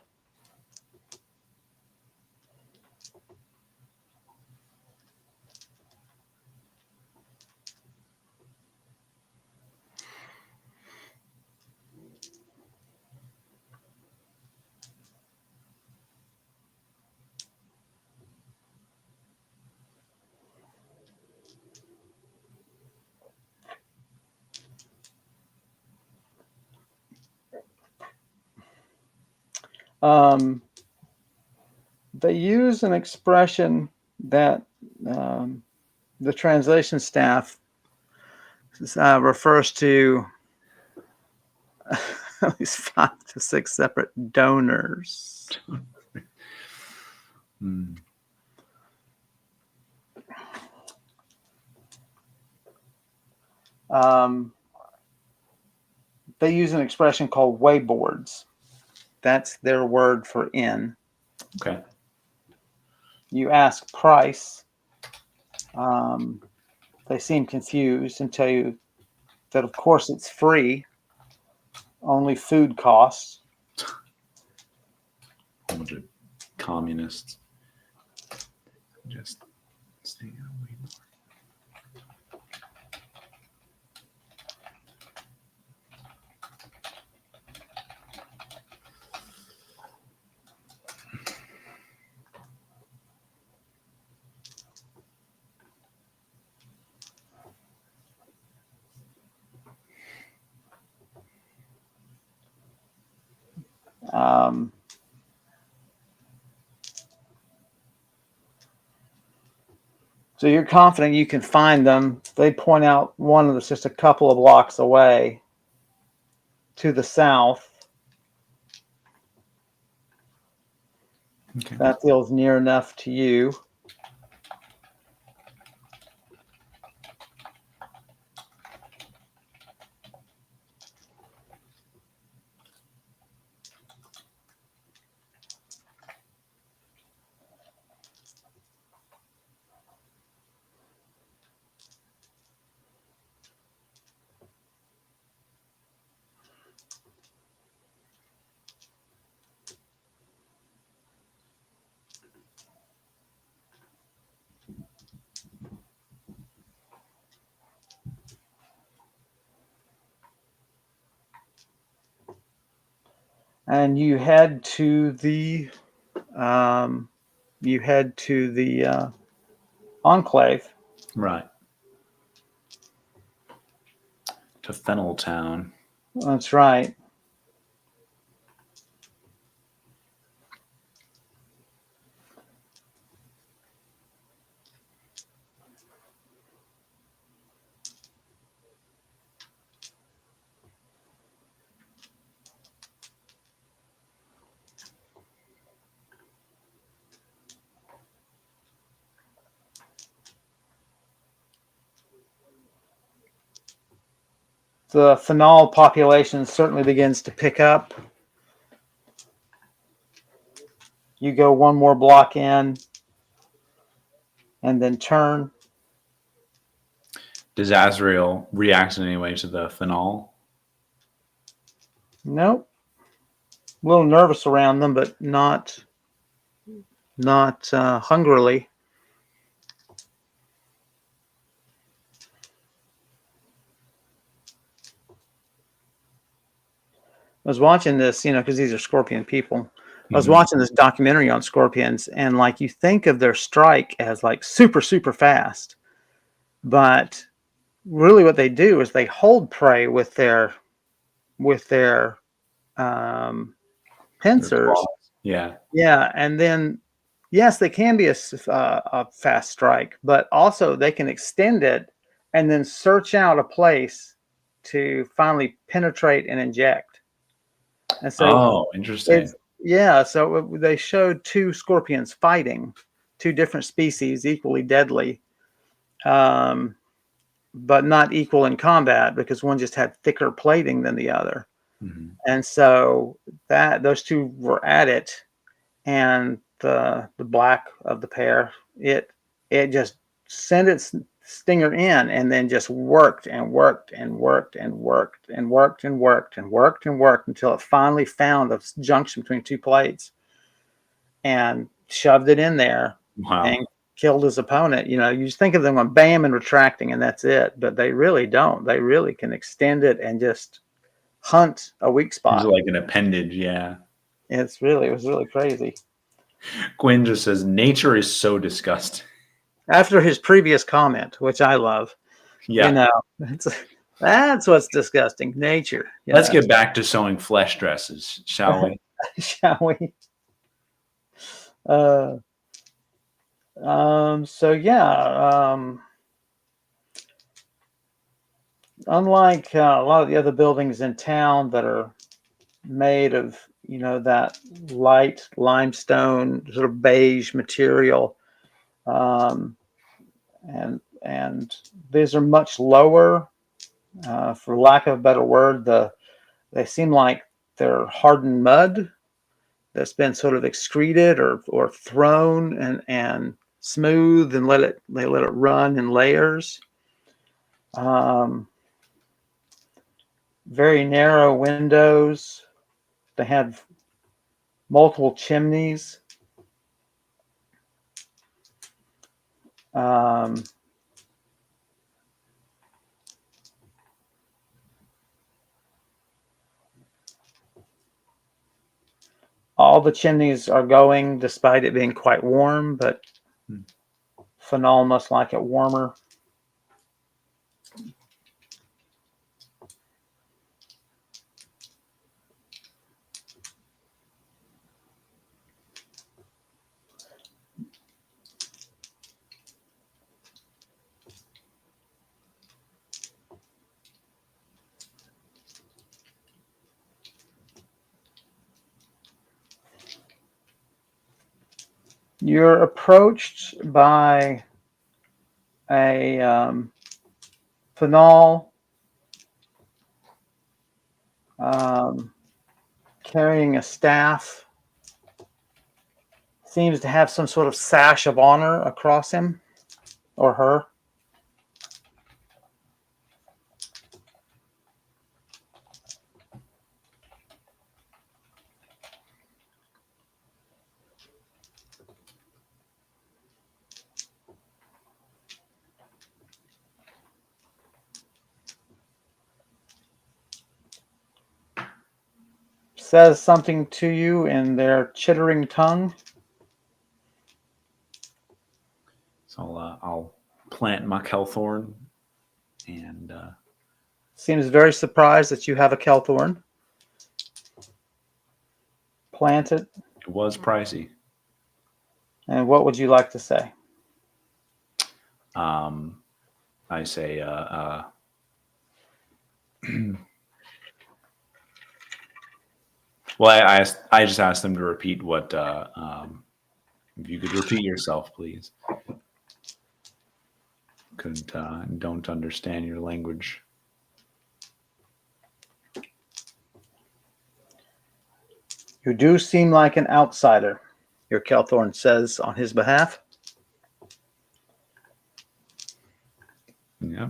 [SPEAKER 1] They use an expression that the translation staff refers to at least 5 to 6 separate donors. They use an expression called wayboards. That's their word for inn.
[SPEAKER 2] Okay.
[SPEAKER 1] You ask price. They seem confused and tell you that, of course, it's free. Only food costs.
[SPEAKER 2] A bunch of communists just staying out way more.
[SPEAKER 1] So you're confident you can find them. They point out one that's just a couple of blocks away to the south.
[SPEAKER 2] Okay.
[SPEAKER 1] That feels near enough to you. and you head to the um, enclave.
[SPEAKER 2] Right. To Fennel Town.
[SPEAKER 1] That's right. The phenol population certainly begins to pick up. You go one more block in and then turn.
[SPEAKER 2] Does Azrael react in any way to the phenol?
[SPEAKER 1] Nope. A little nervous around them, but not hungrily. I was watching this, because these are scorpion people. I was
[SPEAKER 2] Mhm.
[SPEAKER 1] watching this documentary on scorpions, and like you think of their strike as like super, super fast, but really what they do is they hold prey with their um,
[SPEAKER 2] Their
[SPEAKER 1] pincers.
[SPEAKER 2] claws. Yeah.
[SPEAKER 1] Yeah, and then yes, they can be a fast strike, but also they can extend it and then search out a place to finally penetrate and inject. And so
[SPEAKER 2] Oh, interesting.
[SPEAKER 1] it's yeah, so they showed two scorpions fighting, two different species, equally deadly, um, but not equal in combat because one just had thicker plating than the other.
[SPEAKER 2] Mhm.
[SPEAKER 1] And so that those two were at it, and the black of the pair, it just sent its stinger in and then just worked and worked and worked and worked and worked and worked and worked and worked until it finally found a junction between two plates and shoved it in there
[SPEAKER 2] Wow.
[SPEAKER 1] and killed his opponent. You just think of them going bam and retracting and that's it, but they really don't. They really can extend it and just hunt a weak
[SPEAKER 2] Seems
[SPEAKER 1] spot.
[SPEAKER 2] like an appendage, yeah.
[SPEAKER 1] It was really crazy.
[SPEAKER 2] Gwen just says nature is so disgusting.
[SPEAKER 1] After his previous comment, which I love, you
[SPEAKER 2] Yeah.
[SPEAKER 1] know, it's, that's what's disgusting. Nature,
[SPEAKER 2] Let's get back to sewing flesh dresses, shall we?
[SPEAKER 1] shall we? Uh, so yeah, unlike a lot of the other buildings in town that are made of, that light limestone sort of beige material, um, and these are much lower. For lack of a better word, they seem like they're hardened mud that's been sort of excreted or thrown and smooth and they let it run in layers. Um, very narrow windows. They had multiple chimneys. Um, all the chimneys are going despite it being quite warm, but
[SPEAKER 2] Hmm.
[SPEAKER 1] Phenol must like it warmer. You're approached by a Phenol um, carrying a staff. Seems to have some sort of sash of honor across him or her. says something to you in their chittering tongue.
[SPEAKER 2] So I'll plant my Kelthorn and
[SPEAKER 1] Seems very surprised that you have a Kelthorn. Plant it.
[SPEAKER 2] it was pricey.
[SPEAKER 1] And what would you like to say?
[SPEAKER 2] I say, well, I just asked them to repeat what, if you could repeat yourself, please. Don't understand your language.
[SPEAKER 1] You do seem like an outsider, your Kelthorn says on his behalf.
[SPEAKER 2] Yeah.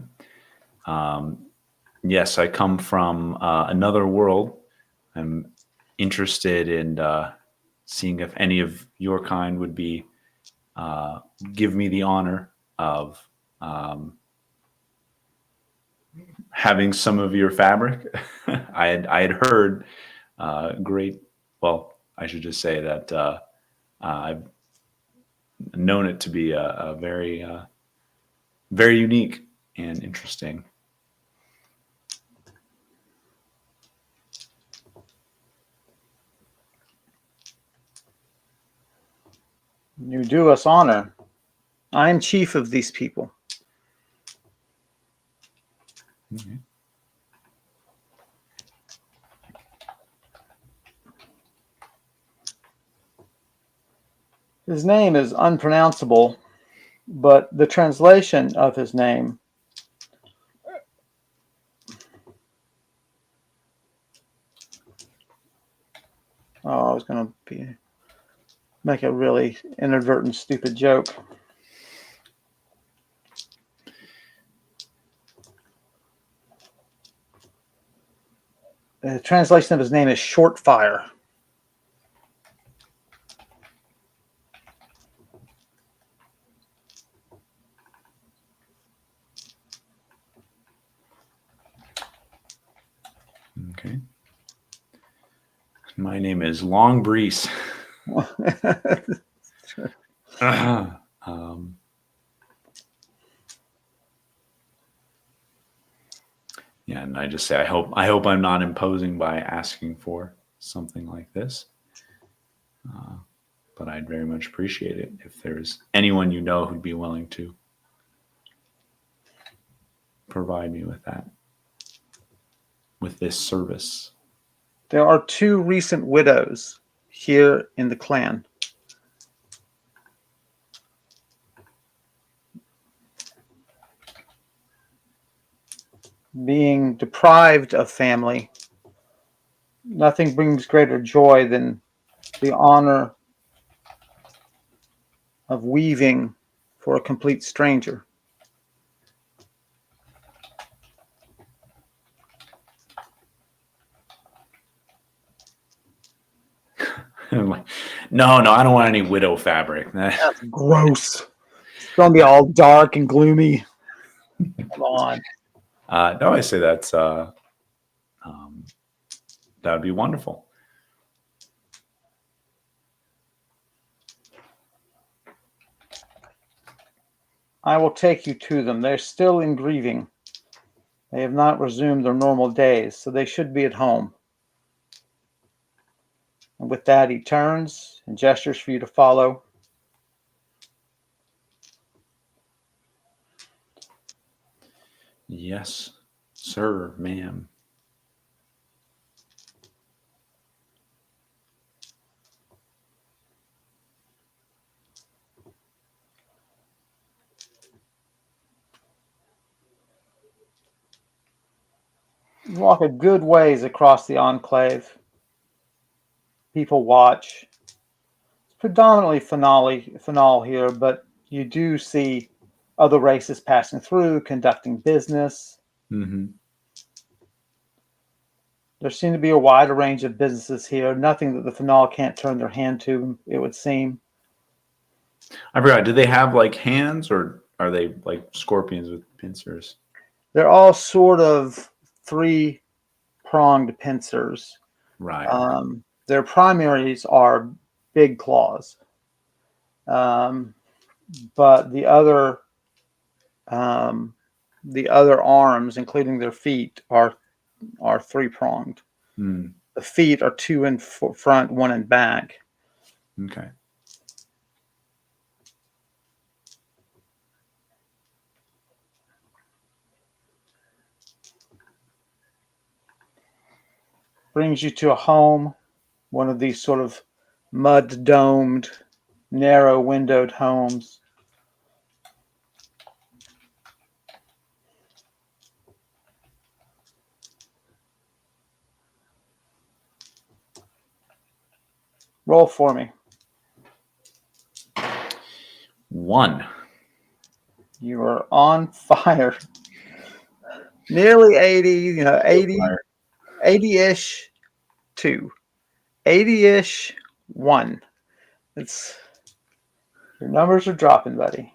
[SPEAKER 2] Yes, I come from another world. I'm interested in seeing if any of your kind would be give me the honor of having some of your fabric. I had heard great. Well, I should just say that I've known it to be a very very unique and interesting.
[SPEAKER 1] You do us honor. I am chief of these people.
[SPEAKER 2] Okay.
[SPEAKER 1] His name is unpronounceable, but the translation of his name I was going to make a really inadvertent, stupid joke. The translation of his name is Short Fire.
[SPEAKER 2] Okay. My name is Long Brise. Yeah, and I just say I hope I'm not imposing by asking for something like this. But I'd very much appreciate it if there's anyone you know who'd be willing to provide me with that, with this service.
[SPEAKER 1] There are 2 recent widows here in the clan. Being deprived of family, nothing brings greater joy than the honor of weaving for a complete stranger.
[SPEAKER 2] I'm like, no, I don't want any widow fabric.
[SPEAKER 1] That's gross. It's going to be all dark and gloomy. Come on.
[SPEAKER 2] No, I say that would be wonderful.
[SPEAKER 1] I will take you to them. They're still in grieving. They have not resumed their normal days, so they should be at home. And with that, he turns and gestures for you to follow.
[SPEAKER 2] Yes, sir, ma'am.
[SPEAKER 1] You walk a good ways across the enclave. People watch. It's predominantly Phenol here, but you do see other races passing through, conducting business.
[SPEAKER 2] Mm-hmm.
[SPEAKER 1] There seem to be a wider range of businesses here. Nothing that the Phenol can't turn their hand to, it would seem.
[SPEAKER 2] I forgot. Do they have like hands, or are they like scorpions with pincers?
[SPEAKER 1] They're all sort of 3-pronged pincers.
[SPEAKER 2] Right.
[SPEAKER 1] Their primaries are big claws, um, but um, the other arms, including their feet, are three pronged.
[SPEAKER 2] Hmm.
[SPEAKER 1] The feet are two in front, one in back.
[SPEAKER 2] Okay.
[SPEAKER 1] Brings you to a home, one of these sort of mud domed, narrow windowed homes. Roll for me.
[SPEAKER 2] 1.
[SPEAKER 1] You are on fire. Nearly 80, 80-ish, 2. 80-ish, 1. It's your numbers are dropping, buddy.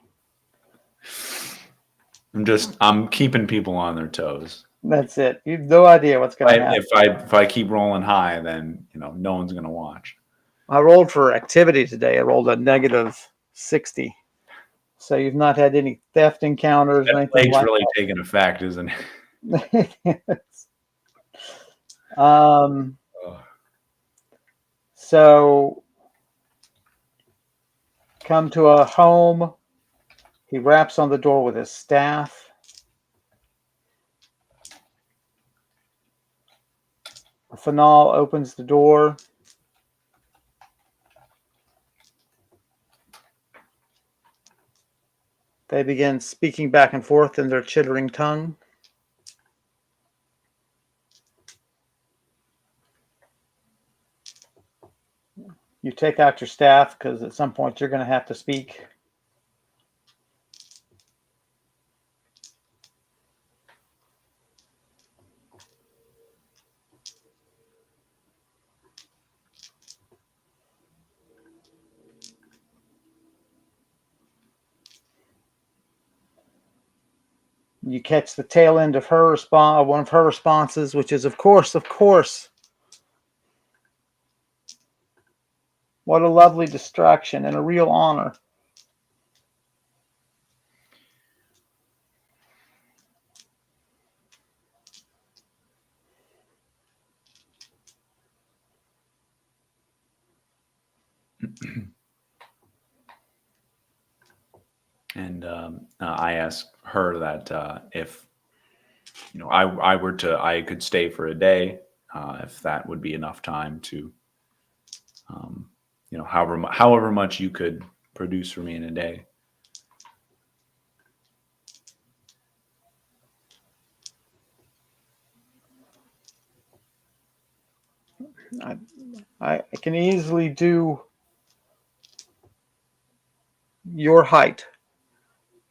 [SPEAKER 2] I'm keeping people on their toes.
[SPEAKER 1] That's it. You have no idea what's going to happen.
[SPEAKER 2] If I keep rolling high, then no one's gonna watch.
[SPEAKER 1] I rolled for activity today. I rolled a negative 60. So you've not had any theft encounters or
[SPEAKER 2] That
[SPEAKER 1] anything
[SPEAKER 2] plague's
[SPEAKER 1] like
[SPEAKER 2] really taking effect, isn't it?
[SPEAKER 1] that. um,
[SPEAKER 2] Oh.
[SPEAKER 1] so come to a home. He raps on the door with his staff. Fanal opens the door. They begin speaking back and forth in their chittering tongue. You take out your staff because at some point you're going to have to speak. You catch the tail end of her response, one of her responses, which is, of course, of course. What a lovely distraction and a real honor.
[SPEAKER 2] And I asked her that if I could stay for a day, if that would be enough time to, however much you could produce for me in a day.
[SPEAKER 1] I can easily do your height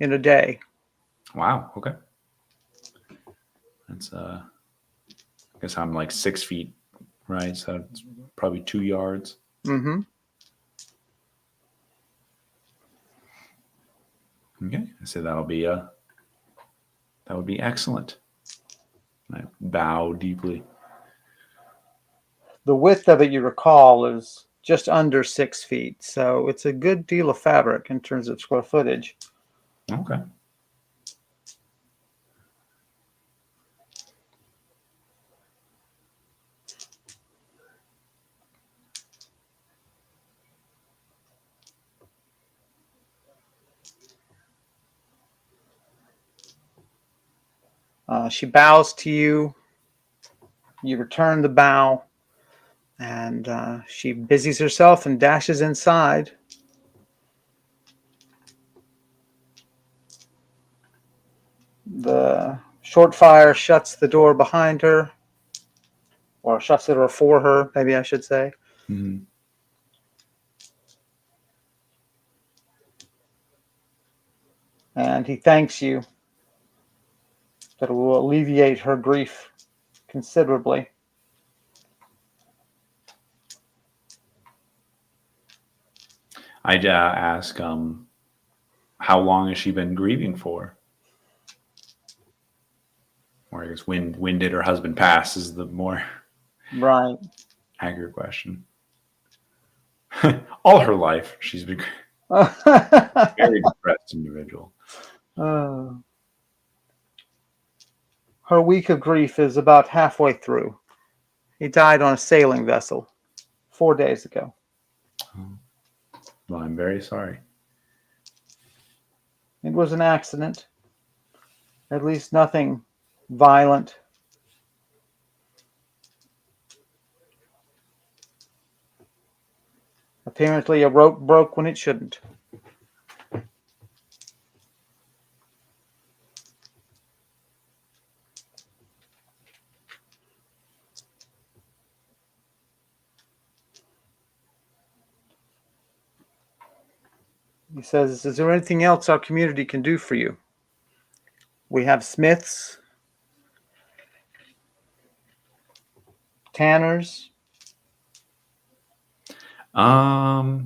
[SPEAKER 1] in a day.
[SPEAKER 2] Wow. Okay. That's I guess I'm like 6 feet, right? So it's probably 2 yards.
[SPEAKER 1] Mm-hmm.
[SPEAKER 2] Okay. I said that would be excellent. And I bow deeply.
[SPEAKER 1] The width of it, you recall, is just under 6 feet. So it's a good deal of fabric in terms of square footage.
[SPEAKER 2] Okay.
[SPEAKER 1] She bows to you. You return the bow, and she busies herself and dashes inside. The short fire shuts the door behind her, or shuts the door for her, maybe I should say.
[SPEAKER 2] Mm-hmm.
[SPEAKER 1] And he thanks you. That it will alleviate her grief considerably.
[SPEAKER 2] I ask, how long has she been grieving for? Or I guess when did her husband pass is the more.
[SPEAKER 1] Right.
[SPEAKER 2] accurate question. All her life, she's been a very depressed individual.
[SPEAKER 1] Her week of grief is about halfway through. He died on a sailing vessel 4 days ago.
[SPEAKER 2] Well, I'm very sorry.
[SPEAKER 1] It was an accident. At least nothing violent. Apparently, a rope broke when it shouldn't. He says, is there anything else our community can do for you? We have smiths, tanners.
[SPEAKER 2] I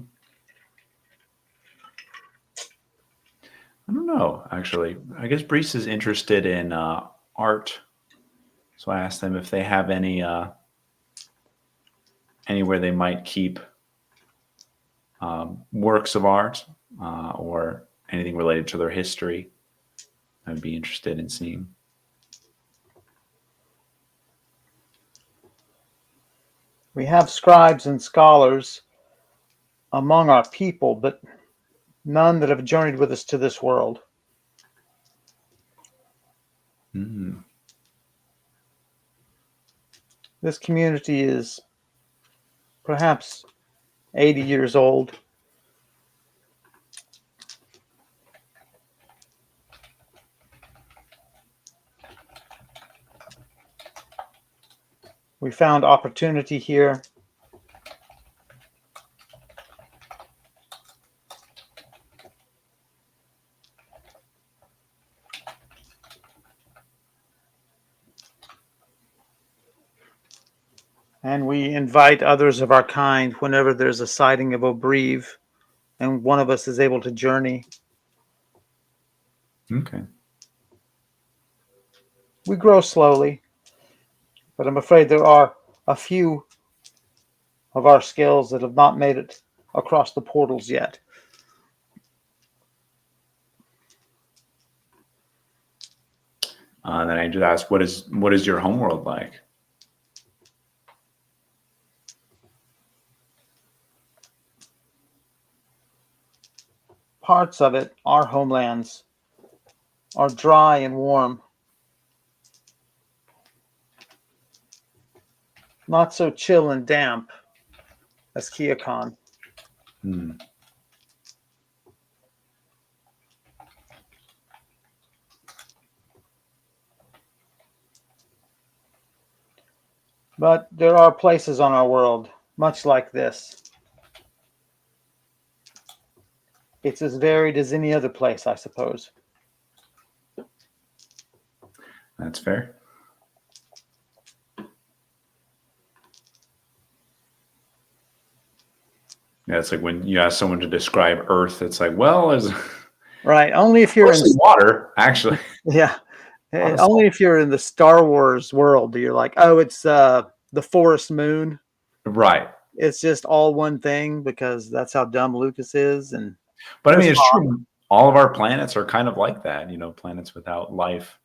[SPEAKER 2] don't know, actually. I guess Brise is interested in art. So I asked them if they have any anywhere they might keep works of art or anything related to their history. I'd be interested in seeing.
[SPEAKER 1] We have scribes and scholars among our people, but none that have journeyed with us to this world.
[SPEAKER 2] Mm.
[SPEAKER 1] This community is perhaps 80 years old. We found opportunity here. And we invite others of our kind whenever there's a sighting of Obreve and one of us is able to journey.
[SPEAKER 2] Okay.
[SPEAKER 1] We grow slowly, but I'm afraid there are a few of our skills that have not made it across the portals yet.
[SPEAKER 2] Then I just asked, what is your homeworld like?
[SPEAKER 1] Parts of it, our homelands, are dry and warm. Not so chill and damp as Kiakon.
[SPEAKER 2] Hmm.
[SPEAKER 1] But there are places on our world, much like this. It's as varied as any other place, I suppose.
[SPEAKER 2] That's fair. Yeah, it's like when you ask someone to describe Earth, it's like, well, there's
[SPEAKER 1] Right. Only if you're in
[SPEAKER 2] mostly water, actually.
[SPEAKER 1] yeah.
[SPEAKER 2] Lot of
[SPEAKER 1] Only
[SPEAKER 2] salt.
[SPEAKER 1] if you're in the Star Wars world, you're like, oh, it's the forest moon.
[SPEAKER 2] Right.
[SPEAKER 1] It's just all one thing because that's how dumb Lucas is. And
[SPEAKER 2] But I
[SPEAKER 1] there's
[SPEAKER 2] mean, it's true. All of our planets are kind of like that. You know, planets without life,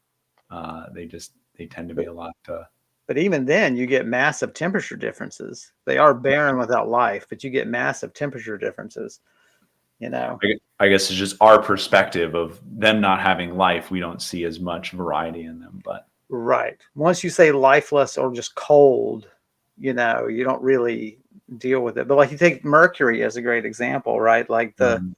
[SPEAKER 2] they tend to be a lot.
[SPEAKER 1] But even then, you get massive temperature differences. They are barren without life, but you get massive temperature differences. You know,
[SPEAKER 2] I guess it's just our perspective of them not having life. We don't see as much variety in them. But
[SPEAKER 1] right. Once you say lifeless or just cold, you know, you don't really deal with it. But like you take Mercury as a great example, right? Like the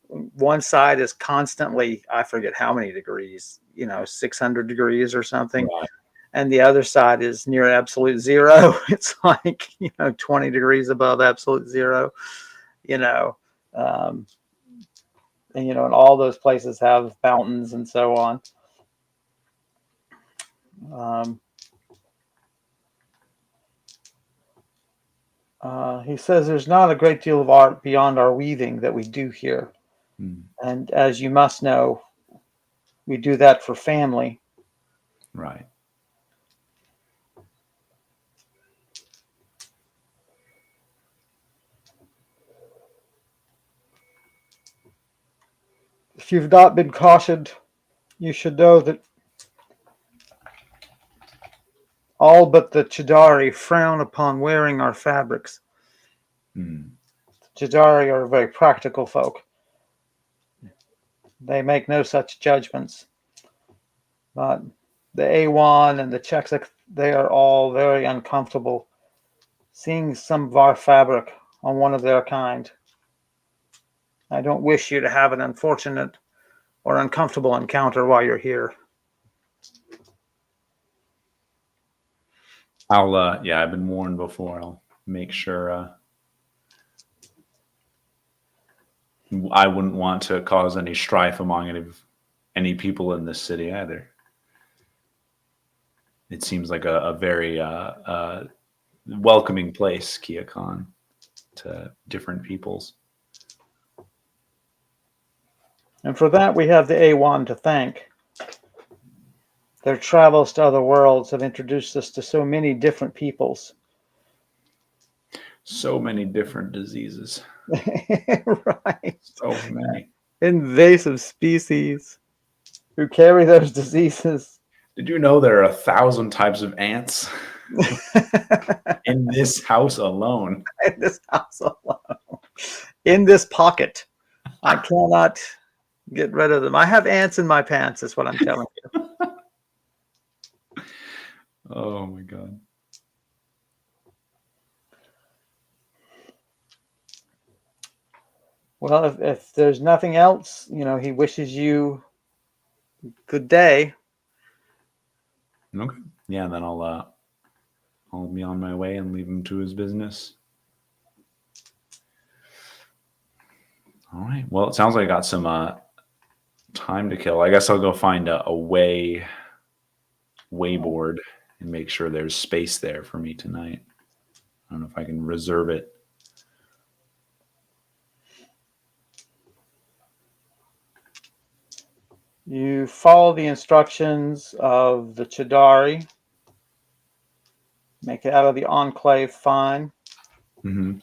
[SPEAKER 1] one side is constantly, I forget how many degrees, you know, 600 degrees or something.
[SPEAKER 2] right.
[SPEAKER 1] And the other side is near absolute zero. It's like, you know, 20 degrees above absolute zero, you know. And, you know, and all those places have mountains and so on. He says there's not a great deal of art beyond our weaving that we do here. And as you must know, we do that for family.
[SPEAKER 2] Right.
[SPEAKER 1] If you've not been cautioned, you should know that all but the Chidari frown upon wearing our fabrics.
[SPEAKER 2] Hmm.
[SPEAKER 1] Chidari are very practical folk. They make no such judgments. But the A1 and the Czechs, they are all very uncomfortable seeing some of our fabric on one of their kind. I don't wish you to have an unfortunate or uncomfortable encounter while you're here.
[SPEAKER 2] Yeah, I've been warned before. I'll make sure I wouldn't want to cause any strife among any people in this city either. It seems like a very welcoming place, Kiakan, to different peoples.
[SPEAKER 1] And for that, we have the A1 to thank. Their travels to other worlds have introduced us to so many different peoples.
[SPEAKER 2] So many different diseases.
[SPEAKER 1] Right.
[SPEAKER 2] So many.
[SPEAKER 1] Invasive species who carry those diseases.
[SPEAKER 2] Did you know there are 1,000 types of ants in this house alone?
[SPEAKER 1] In this house alone. In this pocket. I cannot get rid of them. I have ants in my pants, is what I'm telling you.
[SPEAKER 2] Oh my god.
[SPEAKER 1] Well, if there's nothing else, he wishes you good day.
[SPEAKER 2] Okay. Yeah, then I'll be on my way and leave him to his business. All right. Well, it sounds like I got some time to kill. I guess I'll go find a wayboard and make sure there's space there for me tonight. I don't know if I can reserve it.
[SPEAKER 1] You follow the instructions of the Chidari. Make it out of the enclave fine.
[SPEAKER 2] Mm-hmm.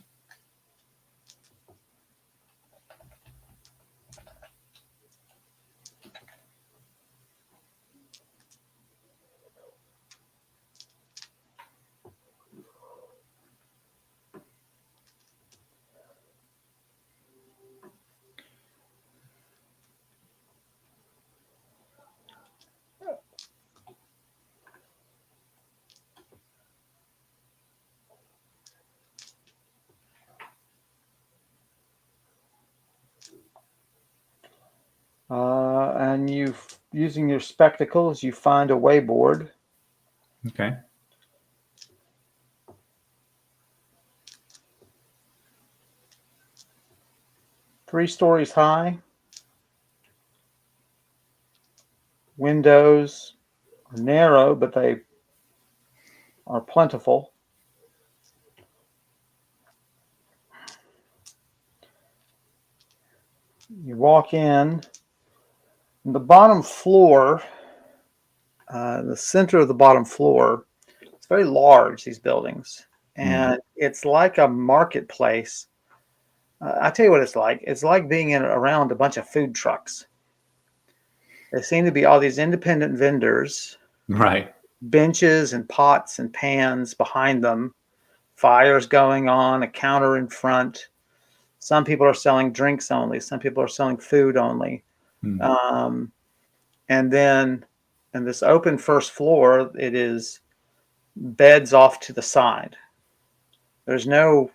[SPEAKER 1] And using your spectacles, you find a wayboard.
[SPEAKER 2] Okay.
[SPEAKER 1] Three stories high. Windows are narrow, but they are plentiful. You walk in. The bottom floor, the center of the bottom floor, it's very large, these buildings. And it's like a marketplace. I tell you what it's like. It's like being around a bunch of food trucks. There seem to be all these independent vendors,
[SPEAKER 2] Right.
[SPEAKER 1] benches and pots and pans behind them, fires going on, a counter in front. Some people are selling drinks only. Some people are selling food only. And then in this open first floor, it is beds off to the side. There's no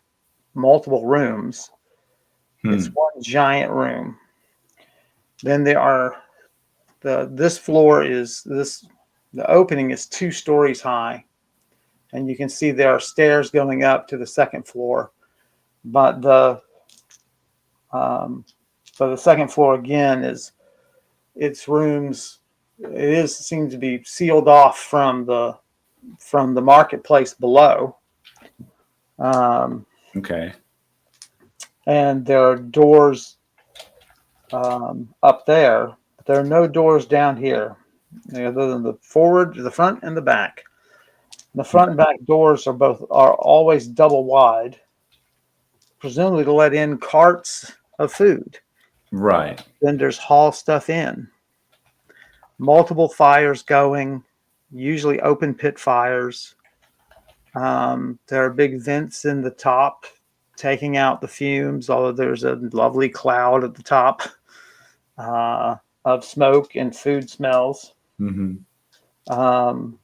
[SPEAKER 1] multiple rooms. It's one giant room. Then there are this floor is the opening is 2 stories high, and you can see there are stairs going up to the second floor. But the second floor again it's rooms. Seems to be sealed off from the marketplace below.
[SPEAKER 2] Okay.
[SPEAKER 1] And there are doors up there, but there are no doors down here, other than the forward, the front, and the back. The front and back doors are always double wide, presumably to let in carts of food.
[SPEAKER 2] Right.
[SPEAKER 1] Vendors haul stuff in. Multiple fires going, usually open pit fires. There are big vents in the top taking out the fumes, although there's a lovely cloud at the top of smoke and food smells.
[SPEAKER 2] Mm-hmm.
[SPEAKER 1] Um,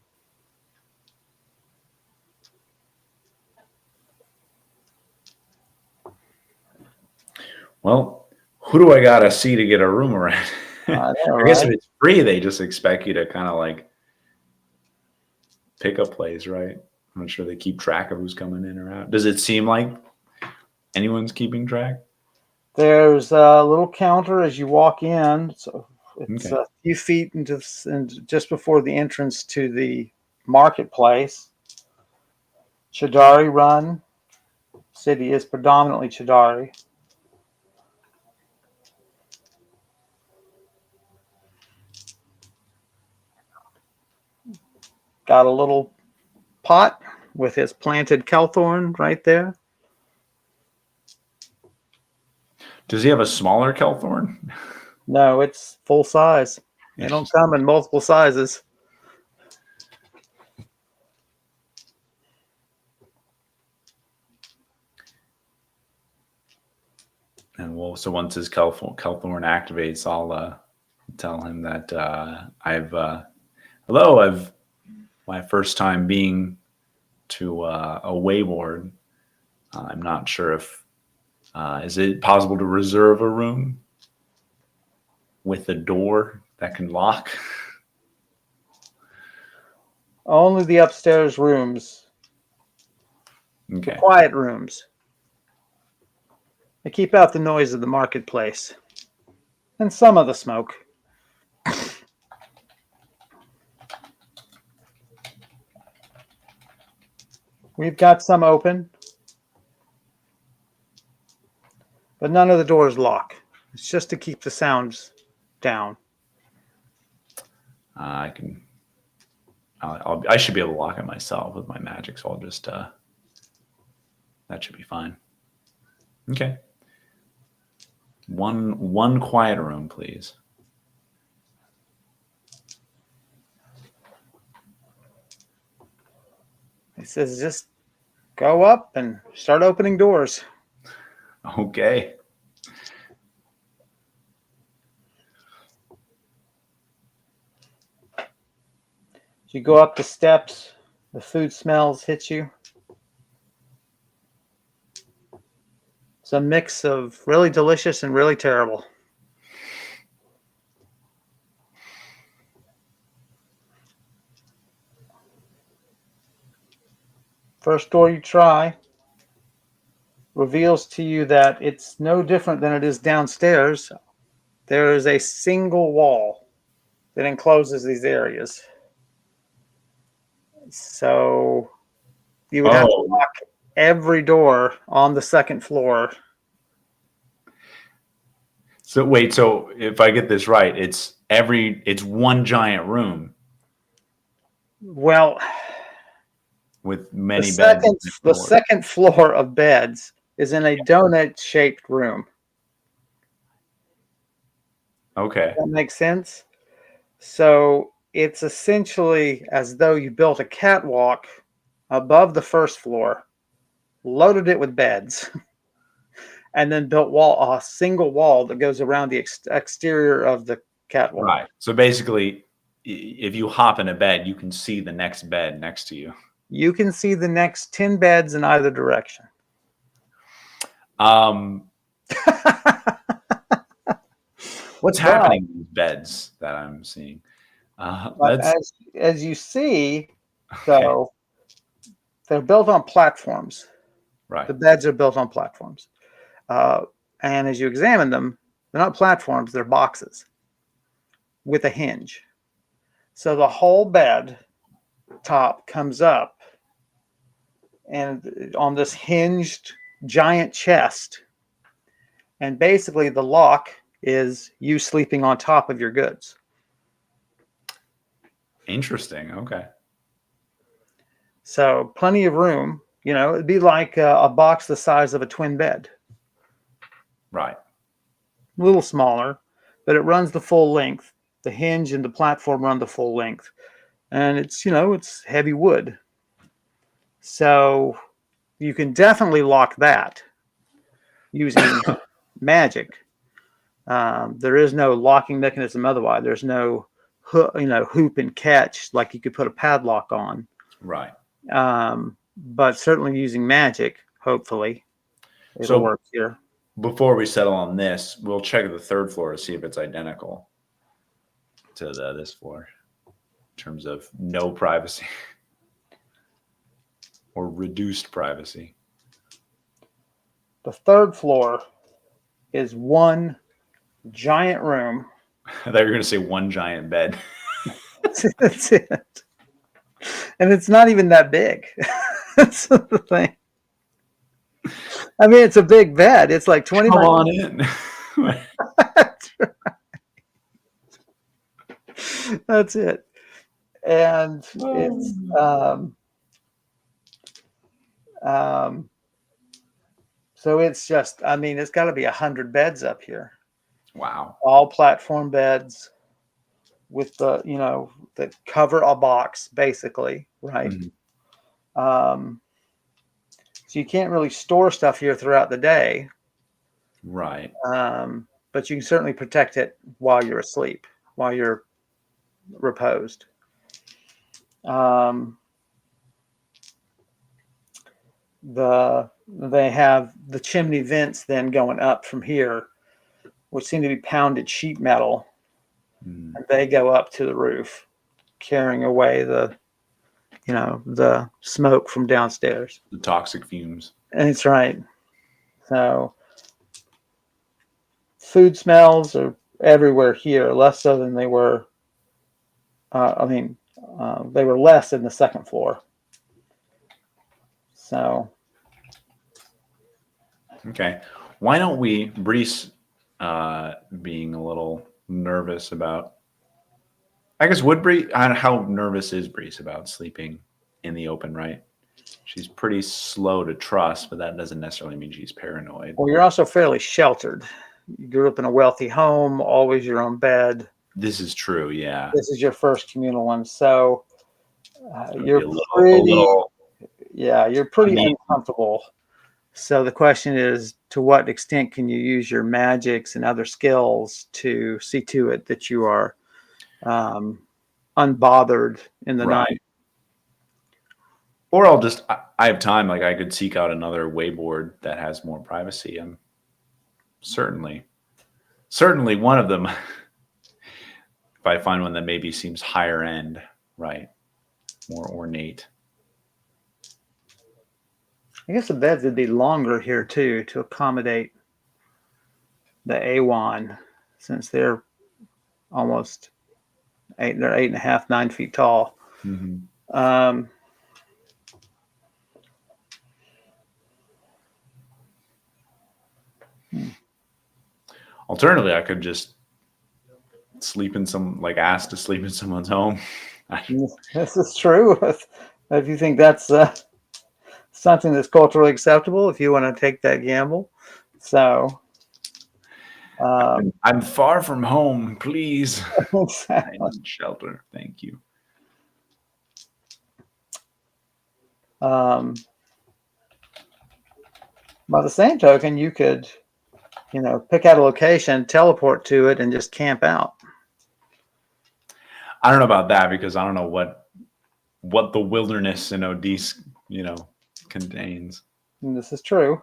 [SPEAKER 2] Well, who do I gotta see to get a room around?
[SPEAKER 1] I know,
[SPEAKER 2] I guess if
[SPEAKER 1] right?
[SPEAKER 2] it's free, they just expect you to kind of like pick a place, right? I'm not sure they keep track of who's coming in or out. Does it seem like anyone's keeping track?
[SPEAKER 1] There's a little counter as you walk in. So it's
[SPEAKER 2] Okay.
[SPEAKER 1] a few feet just before the entrance to the marketplace. Chidari run. City is predominantly Chidari. Got a little pot with his planted kelthorn right there.
[SPEAKER 2] Does he have a smaller Kelthorn?
[SPEAKER 1] No, it's full size. They don't come in multiple sizes.
[SPEAKER 2] And well, so once his Kelthorn activates, I'll tell him that I've my first time being to a Wayward. I'm not sure if is it possible to reserve a room with a door that can lock?
[SPEAKER 1] Only the upstairs rooms, the
[SPEAKER 2] Okay.
[SPEAKER 1] quiet rooms. They keep out the noise of the marketplace and some of the smoke. We've got some open, but none of the doors lock. It's just to keep the sounds down.
[SPEAKER 2] I can. I should be able to lock it myself with my magic, so I'll just. That should be fine. Okay. One quiet room, please.
[SPEAKER 1] He says, just go up and start opening doors.
[SPEAKER 2] Okay.
[SPEAKER 1] As you go up the steps, the food smells hit you. It's a mix of really delicious and really terrible. First door you try reveals to you that it's no different than it is downstairs. There is a single wall that encloses these areas. So you would have to
[SPEAKER 2] Oh,
[SPEAKER 1] lock every door on the second floor.
[SPEAKER 2] so wait. So if I get this right, it's one giant room
[SPEAKER 1] Well,
[SPEAKER 2] with
[SPEAKER 1] the
[SPEAKER 2] many beds.
[SPEAKER 1] second the second floor of beds is in a donut-shaped room.
[SPEAKER 2] Okay.
[SPEAKER 1] That makes sense. So it's essentially as though you built a catwalk above the first floor, loaded it with beds, and then built a single wall that goes around the exterior of the catwalk.
[SPEAKER 2] Right. So basically, if you hop in a bed, you can see the next bed next to you.
[SPEAKER 1] You can see the next 10 beds in either direction.
[SPEAKER 2] What's happening in these beds that I'm seeing?
[SPEAKER 1] But as you see,
[SPEAKER 2] Okay.
[SPEAKER 1] though, they're built on platforms.
[SPEAKER 2] Right.
[SPEAKER 1] The beds are built on platforms. And as you examine them, they're not platforms, they're boxes with a hinge. So the whole bed top comes up and on this hinged giant chest. And basically the lock is you sleeping on top of your goods.
[SPEAKER 2] Interesting. Okay.
[SPEAKER 1] So plenty of room. You know, it'd be like a box the size of a twin bed.
[SPEAKER 2] Right.
[SPEAKER 1] a little smaller, but it runs the full length. The hinge and the platform run the full length, and it's heavy wood, so you can definitely lock that using magic. There is no locking mechanism otherwise. There's no hoop and catch like you could put a padlock on.
[SPEAKER 2] Right.
[SPEAKER 1] But certainly using magic, hopefully, it'll work here.
[SPEAKER 2] Before we settle on this, we'll check the third floor to see if it's identical to this floor in terms of no privacy or reduced privacy.
[SPEAKER 1] The third floor is one giant room.
[SPEAKER 2] I thought you were going to say one giant bed.
[SPEAKER 1] That's it. And it's not even that big. That's the thing. I mean, it's a big bed. It's like 20
[SPEAKER 2] Come on in.
[SPEAKER 1] That's right. That's it. And it's so it's just, I mean, it's got to be 100 beds up here.
[SPEAKER 2] Wow.
[SPEAKER 1] All platform beds with that cover a box, basically, right? Mm-hmm. So you can't really store stuff here throughout the day.
[SPEAKER 2] Right.
[SPEAKER 1] But you can certainly protect it while you're asleep, while you're reposed. They have the chimney vents then going up from here, which seem to be pounded sheet metal, and they go up to the roof, carrying away the smoke from downstairs,
[SPEAKER 2] the toxic fumes.
[SPEAKER 1] That's right. So food smells are everywhere here, less so than they were. They were less in the second floor. So.
[SPEAKER 2] Okay. Why don't we, Brise, being a little nervous about, I guess, how nervous is Brise about sleeping in the open, right? She's pretty slow to trust, but that doesn't necessarily mean she's paranoid.
[SPEAKER 1] Well, you're also fairly sheltered. You grew up in a wealthy home, always your own bed.
[SPEAKER 2] This is true, yeah.
[SPEAKER 1] This is your first communal one, so you're pretty uncomfortable. So the question is, to what extent can you use your magics and other skills to see to it that you are unbothered in the night?
[SPEAKER 2] Or I have time. Like, I could seek out another wayboard that has more privacy. I'm certainly one of them. If I find one that maybe seems higher end, right, more ornate.
[SPEAKER 1] I guess the beds would be longer here too to accommodate the A1, since they're almost they're 8.5, 9 feet tall. Mm-hmm.
[SPEAKER 2] Alternatively, I could just ask to sleep in someone's home.
[SPEAKER 1] This is true. If you think that's something that's culturally acceptable, if you want to take that gamble. So
[SPEAKER 2] I'm far from home, please.
[SPEAKER 1] Exactly.
[SPEAKER 2] I need shelter. Thank you.
[SPEAKER 1] By the same token, you could, pick out a location, teleport to it, and just camp out.
[SPEAKER 2] I don't know about that, because I don't know what the wilderness in Odisse, contains.
[SPEAKER 1] And this is true.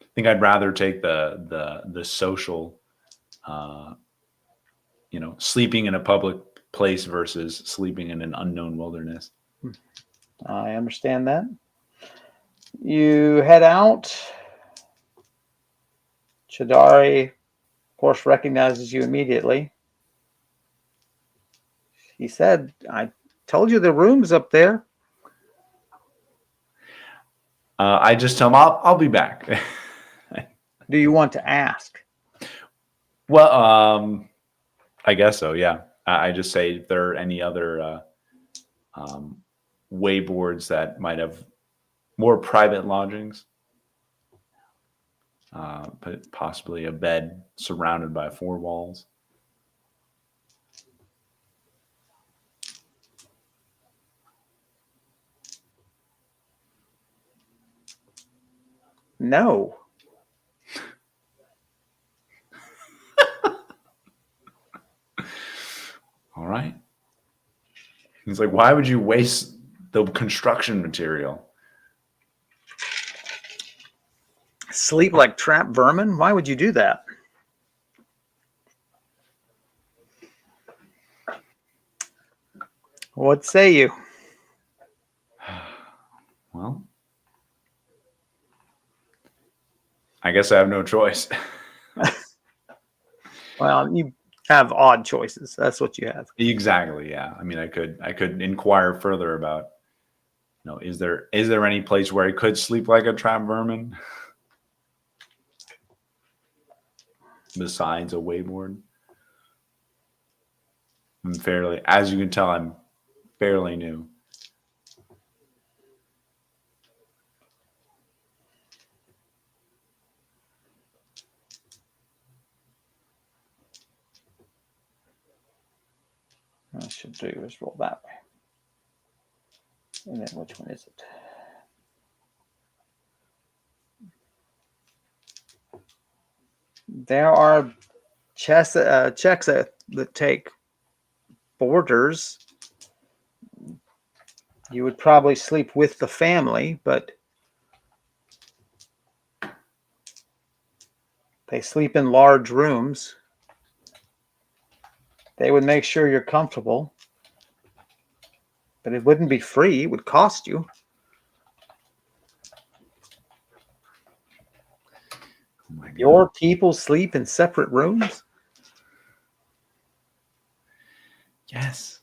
[SPEAKER 2] I think I'd rather take the social, sleeping in a public place versus sleeping in an unknown wilderness.
[SPEAKER 1] I understand that. You head out. Chidari, of course, recognizes you immediately. He said, "I told you the room's up there."
[SPEAKER 2] I just tell him I'll be back.
[SPEAKER 1] Do you want to ask?
[SPEAKER 2] Well, I guess so. Yeah, I just say if there are any other wayboards that might have more private lodgings. but possibly a bed surrounded by 4 walls.
[SPEAKER 1] No.
[SPEAKER 2] All right. He's like, why would you waste the construction material?
[SPEAKER 1] Sleep like trap vermin? Why would you do that? What say you?
[SPEAKER 2] Well, I guess I have no choice.
[SPEAKER 1] Well, you have odd choices. That's what you have.
[SPEAKER 2] Exactly. Yeah. I mean, I could inquire further about, is there any place where I could sleep like a trap vermin besides a wayboard? As you can tell, I'm fairly new.
[SPEAKER 1] What I should do is roll that way. And then which one is it? There are checks that take boarders. You would probably sleep with the family, but they sleep in large rooms. They would make sure you're comfortable, but it wouldn't be free. It would cost you.
[SPEAKER 2] Oh my God.
[SPEAKER 1] Your people sleep in separate rooms?
[SPEAKER 2] Yes.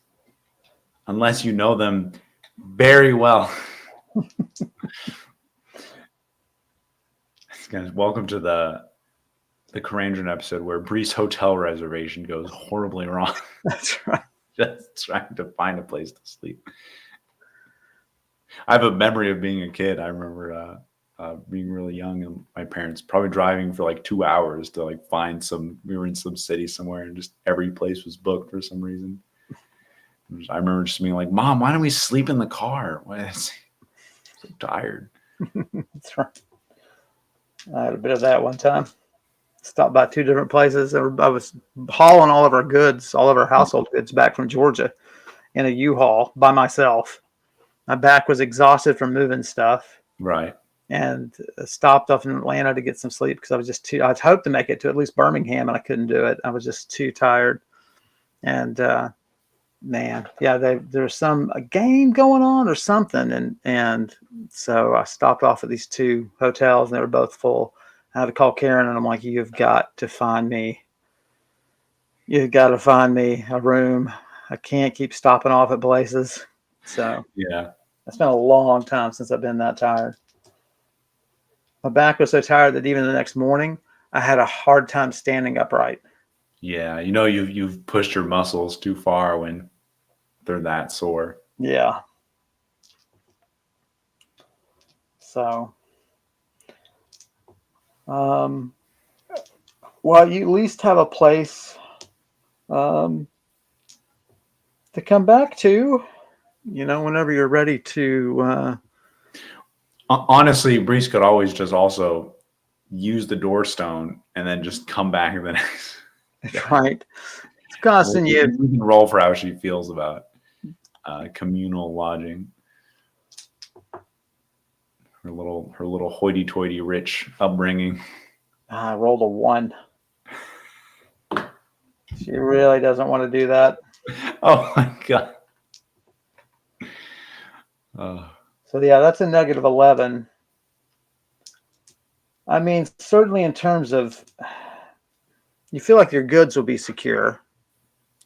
[SPEAKER 2] Unless you know them very well. Guys, welcome to the Karandrin episode where Brise hotel reservation goes horribly wrong.
[SPEAKER 1] That's right.
[SPEAKER 2] Just trying to find a place to sleep. I have a memory of being a kid. I remember being really young and my parents probably driving for like 2 hours to like find we were in some city somewhere and just every place was booked for some reason. I remember just being like, Mom, why don't we sleep in the car? I'm so tired.
[SPEAKER 1] That's right. I had a bit of that one time. Stopped by 2 different places. I was hauling all of our goods, all of our household goods back from Georgia in a U-Haul by myself. My back was exhausted from moving stuff.
[SPEAKER 2] Right.
[SPEAKER 1] And stopped off in Atlanta to get some sleep because I was just I'd hoped to make it to at least Birmingham and I couldn't do it. I was just too tired. And man, yeah, there's a game going on or something, and so I stopped off at these 2 hotels and they were both full. I had to call Karen and I'm like, you've got to find me a room. I can't keep stopping off at places. So
[SPEAKER 2] yeah,
[SPEAKER 1] it's been a long time since I've been that tired. My back was so tired that even the next morning I had a hard time standing upright.
[SPEAKER 2] Yeah, you've pushed your muscles too far when they're that sore.
[SPEAKER 1] Yeah. So, well, you at least have a place to come back to, whenever you're ready to.
[SPEAKER 2] Honestly, Brise could always just also use the doorstone and then just come back the next.
[SPEAKER 1] Right. It's costing you.
[SPEAKER 2] We can roll for how she feels about communal lodging. Her little hoity-toity rich upbringing.
[SPEAKER 1] I rolled a 1. She really doesn't want to do that.
[SPEAKER 2] Oh my God.
[SPEAKER 1] So yeah, that's a -11. I mean, certainly in terms of, you feel like your goods will be secure,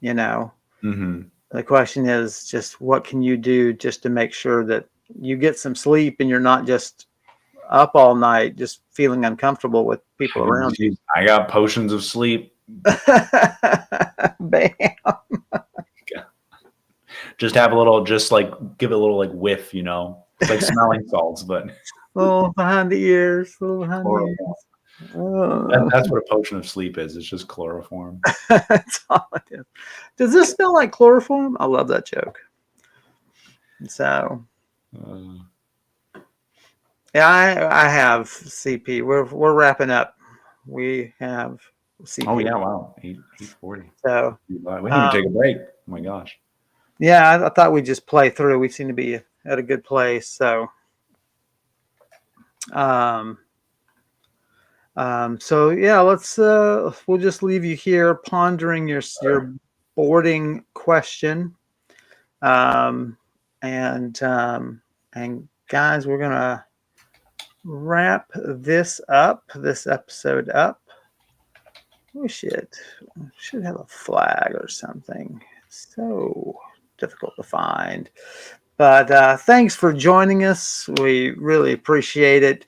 [SPEAKER 2] Mm-hmm.
[SPEAKER 1] The question is just what can you do just to make sure that you get some sleep and you're not just up all night just feeling uncomfortable with people around you.
[SPEAKER 2] I got potions of sleep.
[SPEAKER 1] Bam.
[SPEAKER 2] Just give it a little like whiff, It's like smelling salts, but
[SPEAKER 1] Little behind the ears.
[SPEAKER 2] That's what a potion of sleep is. It's just chloroform.
[SPEAKER 1] That's all it is. Does this smell like chloroform? I love that joke. So, yeah, I have CP. We're wrapping up. We have CP.
[SPEAKER 2] Oh yeah, wow, 8:40.
[SPEAKER 1] So
[SPEAKER 2] we didn't even take a break. Oh my gosh.
[SPEAKER 1] Yeah, I thought we'd just play through. We seem to be at a good place. So, so yeah, let's we'll just leave you here pondering your boarding question. And guys, we're gonna wrap this episode up. We should have a flag or something. So difficult to find. But thanks for joining us. We really appreciate it.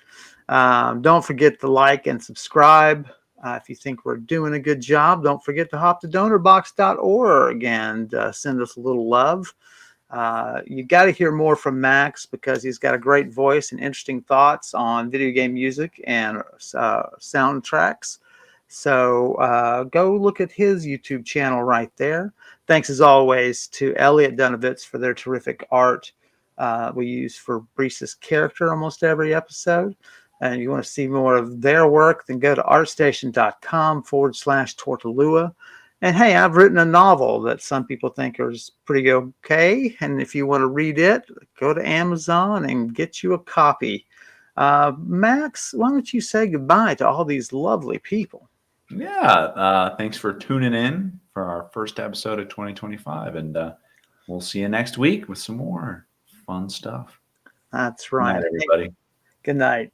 [SPEAKER 1] Don't forget to like and subscribe. If you think we're doing a good job, don't forget to hop to donorbox.org and send us a little love. You got to hear more from Max because he's got a great voice and interesting thoughts on video game music and soundtracks. So go look at his YouTube channel right there. Thanks as always to Elliot Dunovitz for their terrific art we use for Brise's character almost every episode. And you want to see more of their work, then go to artstation.com/Tortolua. And hey, I've written a novel that some people think is pretty okay. And if you want to read it, go to Amazon and get you a copy. Max, why don't you say goodbye to all these lovely people?
[SPEAKER 2] Yeah, thanks for tuning in for our first episode of 2025. And we'll see you next week with some more fun stuff.
[SPEAKER 1] That's right.
[SPEAKER 2] Good night, everybody.
[SPEAKER 1] Good night.